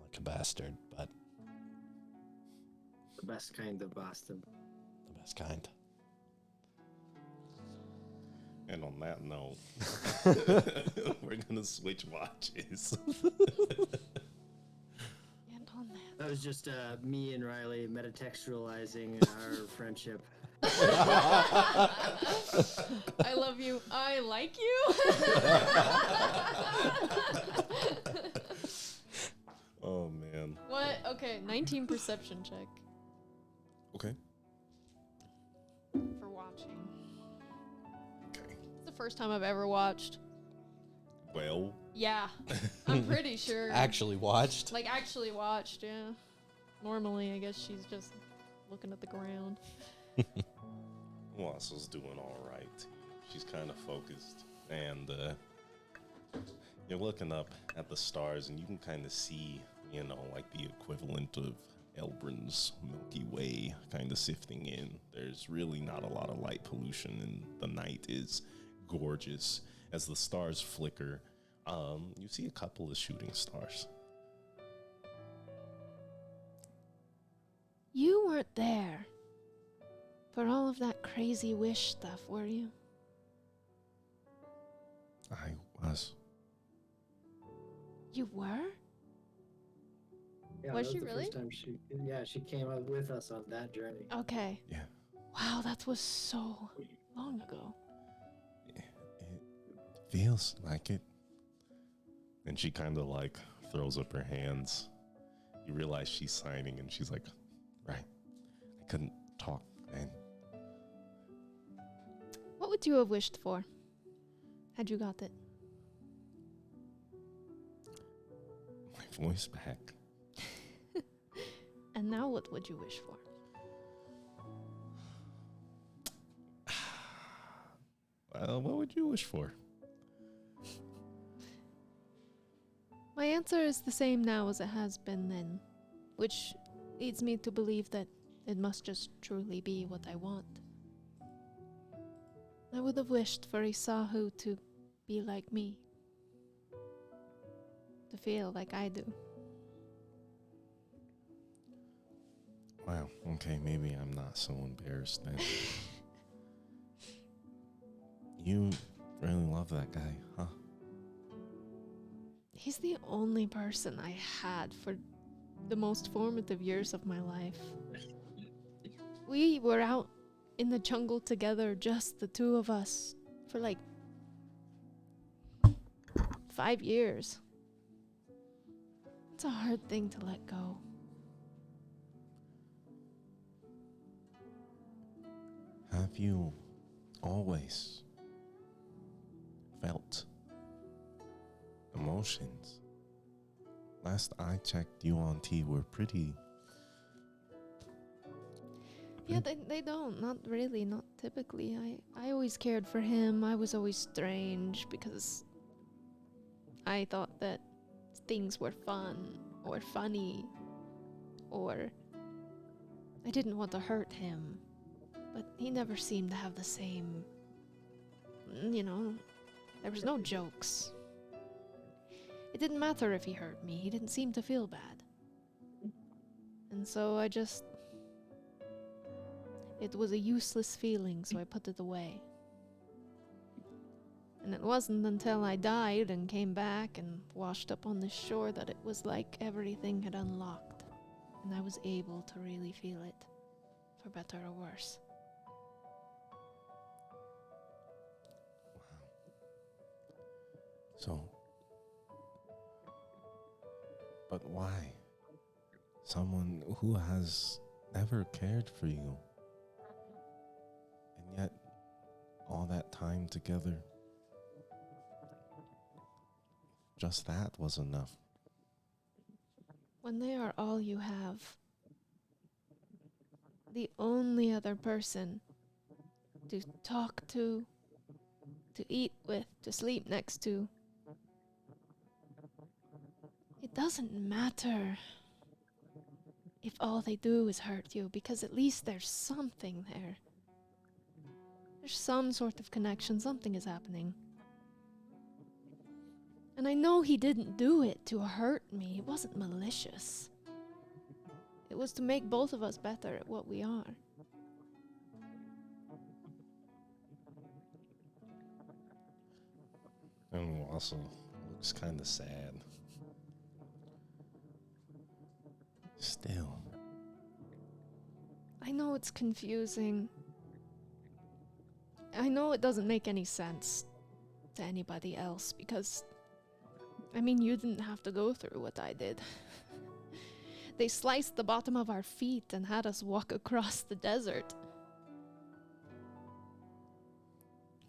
[SPEAKER 2] like a bastard, but
[SPEAKER 3] The best kind of bastard.
[SPEAKER 2] the best kind.
[SPEAKER 1] And on that note, we're gonna switch watches.
[SPEAKER 4] And on that.
[SPEAKER 3] That was just me and Riley metatextualizing our friendship.
[SPEAKER 4] I love you. I like you.
[SPEAKER 1] Oh man.
[SPEAKER 4] What? Okay, 19 perception check
[SPEAKER 1] Okay.
[SPEAKER 4] for watching.
[SPEAKER 1] Okay.
[SPEAKER 4] It's the first time I've ever watched.
[SPEAKER 1] Well,
[SPEAKER 4] Yeah, I'm pretty sure.
[SPEAKER 2] Actually watched?
[SPEAKER 4] Like, actually watched, yeah. Normally, I guess she's just looking at the ground.
[SPEAKER 1] Wassel's doing all right. She's kind of focused, and you're looking up at the stars, and you can kind of see, like the equivalent of Elbrin's Milky Way kind of sifting in. There's really not a lot of light pollution, and the night is gorgeous. As the stars flicker, you see a couple of shooting stars.
[SPEAKER 5] You weren't there for all of that crazy wish stuff, were you?
[SPEAKER 1] I was.
[SPEAKER 5] You were?
[SPEAKER 3] Yeah,
[SPEAKER 4] Was
[SPEAKER 3] that
[SPEAKER 4] she
[SPEAKER 3] the
[SPEAKER 4] really?
[SPEAKER 3] First time she came out with us on that journey.
[SPEAKER 5] Okay.
[SPEAKER 1] Yeah.
[SPEAKER 5] Wow, that was so long ago.
[SPEAKER 1] It feels like it. And she kind of like throws up her hands. You realize she's signing, and she's like, right. couldn't talk then.
[SPEAKER 5] What would you have wished for? Had you got it?
[SPEAKER 1] My voice back.
[SPEAKER 5] And now what would you wish for?
[SPEAKER 1] What would you wish for?
[SPEAKER 5] My answer is the same now as it has been then, which leads me to believe that it must just truly be what I want. I would have wished for Isahu to be like me, to feel like I do.
[SPEAKER 1] Wow, okay, maybe I'm not so embarrassed then. You really love that guy, huh?
[SPEAKER 5] He's the only person I had for the most formative years of my life. We were out in the jungle together, just the two of us, for like 5 years. It's a hard thing to let go.
[SPEAKER 1] Have you always felt emotions? Last I checked, you and T were pretty.
[SPEAKER 5] Yeah, they don't. Not really, not typically. I always cared for him. I was always strange because I thought that things were fun or funny, or I didn't want to hurt him. But he never seemed to have the same, there was no jokes. It didn't matter if he hurt me. He didn't seem to feel bad. And so it was a useless feeling, so I put it away. And it wasn't until I died and came back and washed up on the shore that it was like everything had unlocked. And I was able to really feel it, for better or worse.
[SPEAKER 1] So, but why? Someone who has never cared for you, and yet all that time together, just that was enough.
[SPEAKER 5] When they are all you have, the only other person to talk to eat with, to sleep next to, it doesn't matter if all they do is hurt you, because at least there's something there. There's some sort of connection, something is happening. And I know he didn't do it to hurt me. It wasn't malicious. It was to make both of us better at what we are.
[SPEAKER 1] And also looks kind of sad. Still.
[SPEAKER 5] I know it's confusing. I know it doesn't make any sense to anybody else because, you didn't have to go through what I did. They sliced the bottom of our feet and had us walk across the desert.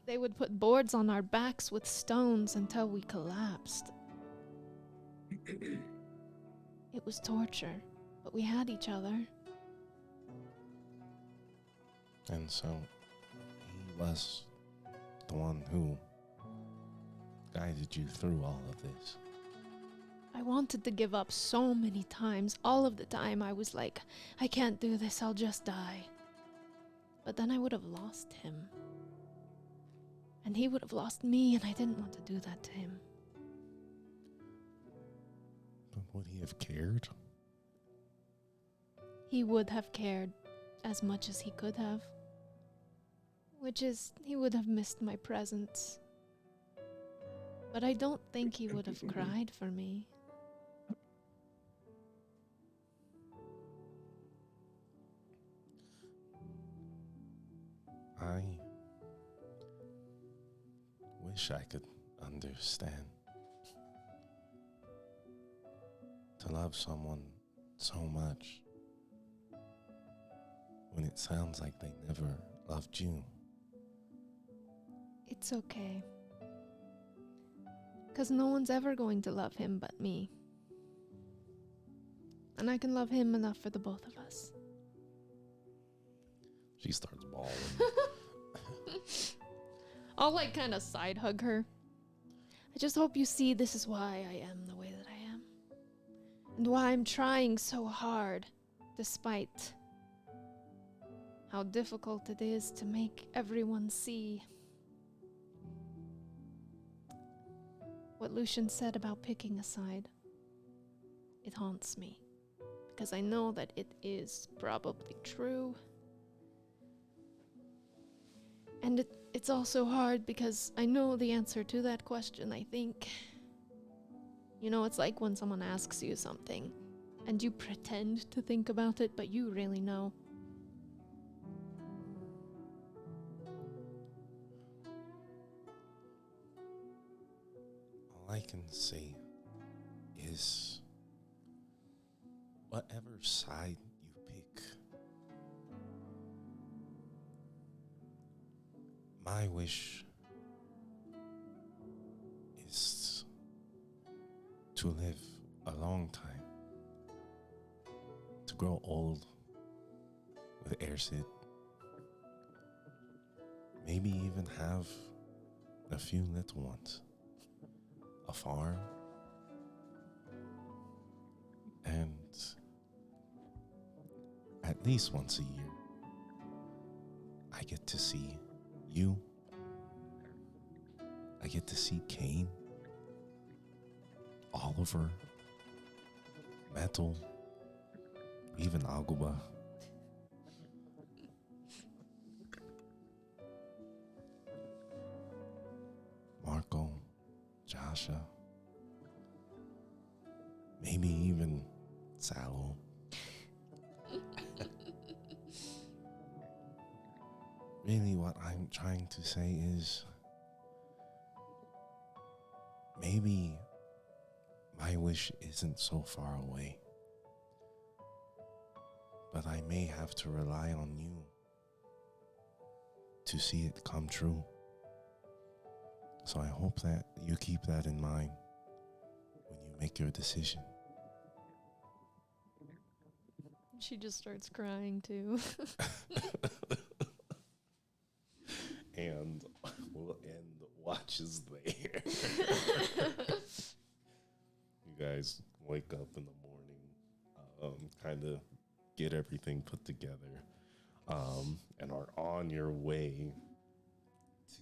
[SPEAKER 5] They would put boards on our backs with stones until we collapsed. It was torture, but we had each other.
[SPEAKER 1] And so he was the one who guided you through all of this.
[SPEAKER 5] I wanted to give up so many times. All of the time I was like, I can't do this, I'll just die. But then I would have lost him. And he would have lost me, and I didn't want to do that to him.
[SPEAKER 1] But would he have cared?
[SPEAKER 5] He would have cared as much as he could have. Which is, he would have missed my presence. But I don't think he would have cried for me.
[SPEAKER 1] I wish I could understand. To love someone so much when it sounds like they never loved you.
[SPEAKER 5] It's okay. Because no one's ever going to love him but me. And I can love him enough for the both of us.
[SPEAKER 1] She starts bawling.
[SPEAKER 5] I'll like kind of side hug her. I just hope you see this is why I am the way that I am. And why I'm trying so hard, despite how difficult it is to make everyone see. What Lucian said about picking a side, it haunts me. Because I know that it is probably true. And it's also hard because I know the answer to that question, I think. You know, it's like when someone asks you something and you pretend to think about it, but you really know.
[SPEAKER 1] All I can say is whatever side you pick, my wish is to live a long time, to grow old with Airsid, maybe even have a few little ones, a farm, and at least once a year, I get to see you. I get to see Kane, Oliver, Metal, even Aguba. Marco, Jasha, maybe even Sallow. Really, what I'm trying to say is maybe my wish isn't so far away, but I may have to rely on you to see it come true. So I hope that you keep that in mind when you make your decision.
[SPEAKER 5] She just starts crying too.
[SPEAKER 1] And we'll end Watches there. You guys wake up in the morning, kind of get everything put together, and are on your way to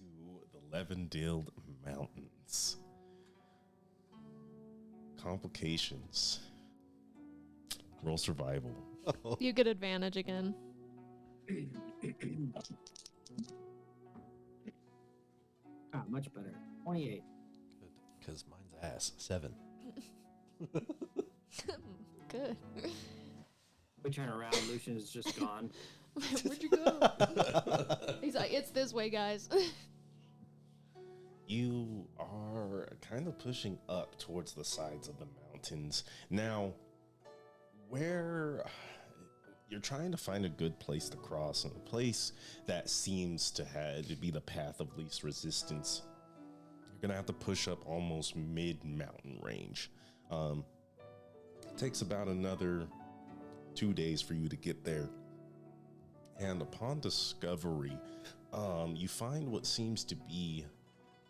[SPEAKER 1] the Levendale Mountains. Complications. Roll survival.
[SPEAKER 5] You get advantage again.
[SPEAKER 3] Much better. 28.
[SPEAKER 2] Good, because mine's ass. 7.
[SPEAKER 5] Good.
[SPEAKER 3] We turn around, Lucian's just gone.
[SPEAKER 5] Where'd you go? He's like, it's this way, guys.
[SPEAKER 1] You are kind of pushing up towards the sides of the mountains. Now, where you're trying to find a good place to cross, and a place that seems to be the path of least resistance, you're going to have to push up almost mid-mountain range. It takes about another 2 days for you to get there. And upon discovery, you find what seems to be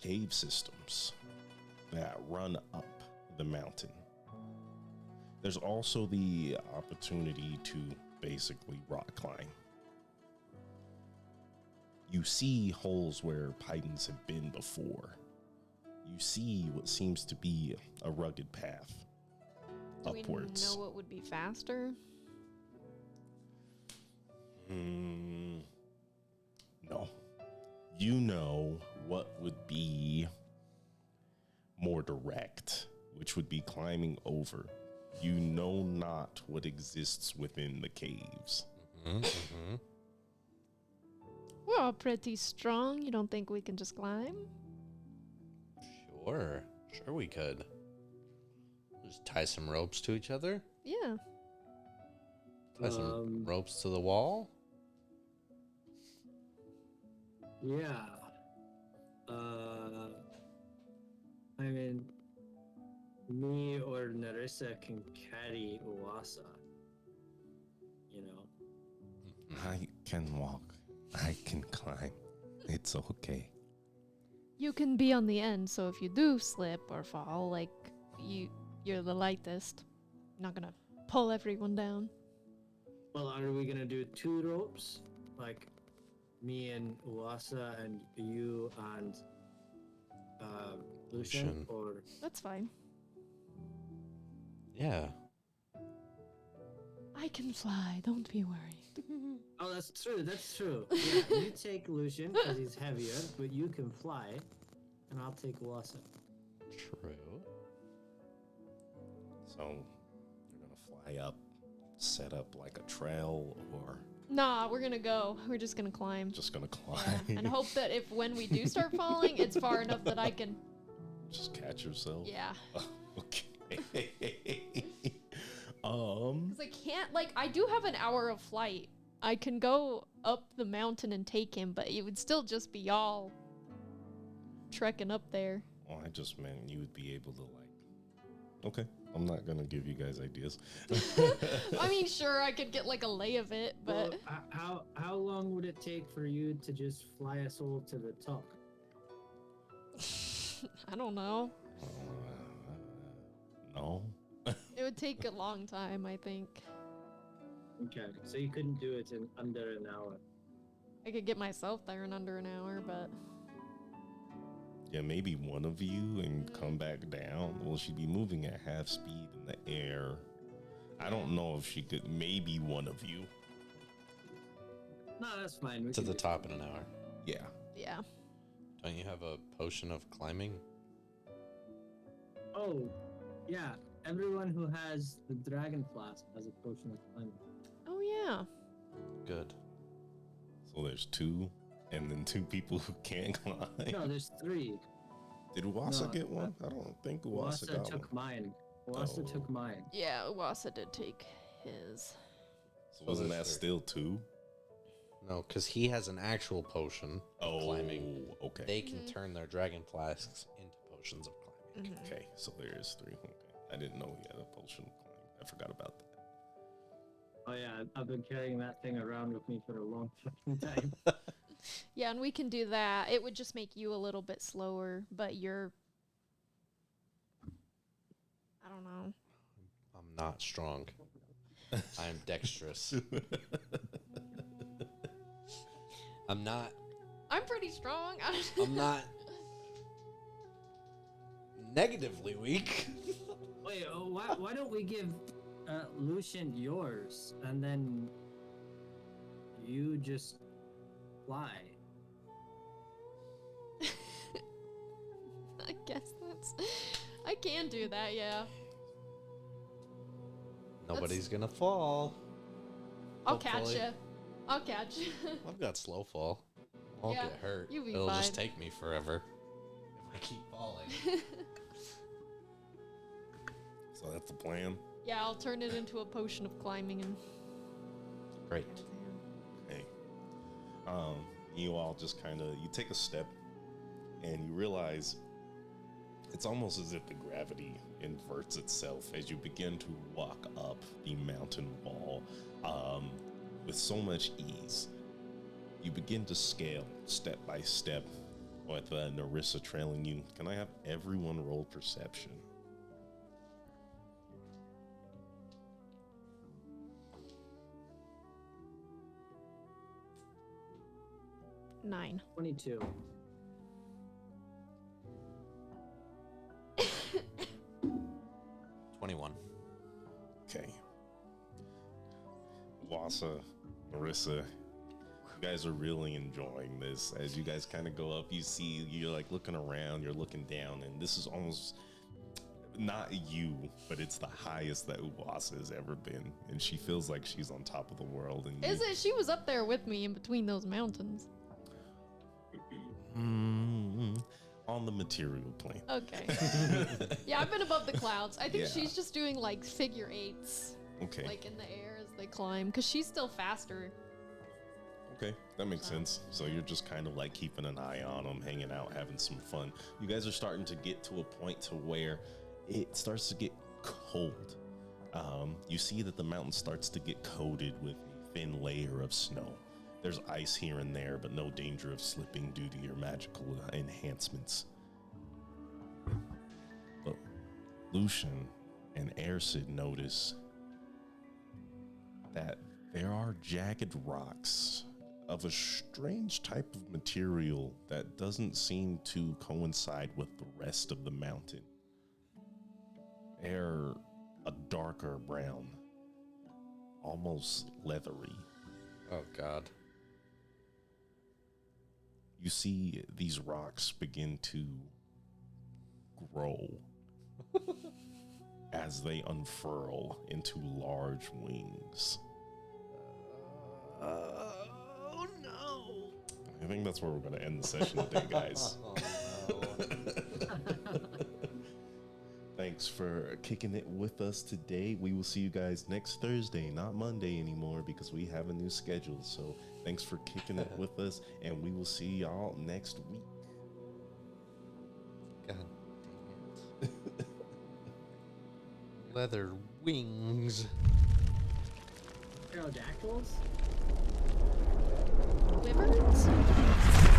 [SPEAKER 1] cave systems that run up the mountain. There's also the opportunity to basically rock climb. You see holes where Pythons have been before. You see what seems to be a rugged path upwards.
[SPEAKER 5] Do we know what would be faster?
[SPEAKER 1] No. You know what would be more direct, which would be climbing over. You know not what exists within the caves.
[SPEAKER 5] We're all pretty strong. You don't think we can just climb?
[SPEAKER 2] Sure we could. Just tie some ropes to each other.
[SPEAKER 5] Yeah.
[SPEAKER 2] Tie some ropes to the wall.
[SPEAKER 3] Yeah. I mean, me or Narissa can carry Uwasa. You know.
[SPEAKER 1] I can walk. I can climb. It's okay.
[SPEAKER 5] You can be on the end, so if you do slip or fall, like you're the lightest. Not gonna pull everyone down.
[SPEAKER 3] Well, are we gonna do 2 ropes, like me and Uwasa and you and Lucian,
[SPEAKER 2] Lucian.
[SPEAKER 3] or
[SPEAKER 5] That's fine.
[SPEAKER 2] Yeah.
[SPEAKER 5] I can fly. Don't be worried.
[SPEAKER 3] oh, that's true. That's true. Yeah, you take Lucian because he's heavier, but you can fly, and I'll take Uwasa.
[SPEAKER 2] True.
[SPEAKER 1] So you're gonna fly up, set up like a trail, or
[SPEAKER 5] Nah, we're gonna go. We're just gonna climb.
[SPEAKER 1] just gonna
[SPEAKER 5] Yeah,
[SPEAKER 1] climb?
[SPEAKER 5] and hope that if when we do start falling, it's far enough that I can.
[SPEAKER 1] Just catch yourself.
[SPEAKER 5] Yeah.
[SPEAKER 1] Okay.
[SPEAKER 5] Because I can't, like, I do have an hour of flight. I can go up the mountain and take him, but it would still just be y'all trekking up there.
[SPEAKER 1] Well, I just meant you would be able to Okay, I'm not gonna give you guys ideas.
[SPEAKER 5] I mean, sure, I could get like a lay of it, but
[SPEAKER 3] Well, how long would it take for you to just fly us all to the top?
[SPEAKER 5] I don't know.
[SPEAKER 1] No.
[SPEAKER 5] It would take a long time, I think.
[SPEAKER 3] Okay, so you couldn't do it in under an hour.
[SPEAKER 5] I could get myself there in under an hour, but
[SPEAKER 1] Yeah, maybe one of you and come back down. Well, she'd be moving at half speed in the air. I don't know if she could. Maybe one of you.
[SPEAKER 3] No, that's fine. We
[SPEAKER 2] To
[SPEAKER 3] can
[SPEAKER 2] the
[SPEAKER 3] do-
[SPEAKER 2] top in an hour.
[SPEAKER 1] Yeah.
[SPEAKER 5] yeah.
[SPEAKER 2] Don't you have a potion of climbing?
[SPEAKER 3] Oh, yeah. Everyone who has the dragon flask has a potion of climbing.
[SPEAKER 5] Oh, yeah.
[SPEAKER 2] Good.
[SPEAKER 1] So there's 2, and then 2 people who can't climb.
[SPEAKER 3] No, there's 3.
[SPEAKER 1] Did Uwasa
[SPEAKER 3] No,
[SPEAKER 1] get one? I don't think Uwasa
[SPEAKER 3] Uwasa
[SPEAKER 1] got
[SPEAKER 3] took
[SPEAKER 1] one.
[SPEAKER 3] mine. Uwasa
[SPEAKER 1] Oh.
[SPEAKER 3] took mine.
[SPEAKER 5] Yeah, Uwasa did take his.
[SPEAKER 1] So wasn't that
[SPEAKER 2] there's 3.
[SPEAKER 1] still 2?
[SPEAKER 2] No, because he has an actual potion of climbing.
[SPEAKER 1] Okay.
[SPEAKER 2] They can turn their dragon flasks into potions of climbing.
[SPEAKER 1] Okay, so there's 3. Okay. I didn't know he had a potion of climbing. I forgot about that.
[SPEAKER 3] Oh yeah, I've been carrying that thing around with me for a long fucking time.
[SPEAKER 5] Yeah, and we can do that. It would just make you a little bit slower, but you're. I don't know.
[SPEAKER 2] I'm not strong. I'm dexterous. I'm not.
[SPEAKER 5] I'm pretty strong.
[SPEAKER 2] I'm not negatively weak.
[SPEAKER 3] Wait, why don't we give Lucian yours and then you just fly?
[SPEAKER 5] I guess that's. I can do that, yeah.
[SPEAKER 2] Nobody's gonna fall.
[SPEAKER 5] I'll catch
[SPEAKER 2] Hopefully.
[SPEAKER 5] you. I'll catch you.
[SPEAKER 2] I've got slow fall. I won't
[SPEAKER 5] Yeah,
[SPEAKER 2] get hurt.
[SPEAKER 5] you'll be
[SPEAKER 2] It'll just
[SPEAKER 5] fine.
[SPEAKER 2] take me forever if I keep falling.
[SPEAKER 1] So that's the plan.
[SPEAKER 5] Yeah, I'll turn it into a potion of climbing and.
[SPEAKER 2] Great.
[SPEAKER 1] Hey, you all just kind of you take a step, and you realize it's almost as if the gravity inverts itself as you begin to walk up the mountain wall with so much ease. You begin to scale step by step, with Narissa trailing you. Can I have everyone roll perception?
[SPEAKER 5] Nine.
[SPEAKER 3] 22.
[SPEAKER 1] Okay. Wasa, Marissa, you guys are really enjoying this. As you guys kind of go up, you see, you're like looking around, you're looking down, and this is almost not you, but it's the highest that Uwasa has ever been. And she feels like she's on top of the world. And
[SPEAKER 5] Is it? She was up there with me in between those mountains.
[SPEAKER 1] on the material plane.
[SPEAKER 5] Okay. Yeah, I've been above the clouds. I think
[SPEAKER 1] Yeah.
[SPEAKER 5] she's just doing like figure eights,
[SPEAKER 1] Okay.
[SPEAKER 5] like in the air as they climb, because she's still faster.
[SPEAKER 1] Okay, that makes sense. So you're just kind of like keeping an eye on them, hanging out, having some fun. You guys are starting to get to a point to where it starts to get cold. You see that the mountain starts to get coated with a thin layer of snow. There's ice here and there, but no danger of slipping due to your magical enhancements. But Lucian and Airsid notice that there are jagged rocks of a strange type of material that doesn't seem to coincide with the rest of the mountain. They're a darker brown, almost leathery.
[SPEAKER 2] Oh God.
[SPEAKER 1] You see these rocks begin to grow as they unfurl into large wings.
[SPEAKER 2] Oh no.
[SPEAKER 1] I think that's where we're going to end the session today, guys. Thanks for kicking it with us today. We will see you guys next Thursday, not Monday anymore, because we have a new schedule. So thanks for kicking it with us, and we will see y'all next week.
[SPEAKER 2] God dang it. Leather wings.
[SPEAKER 3] Pterodactyls?
[SPEAKER 4] Wyverns?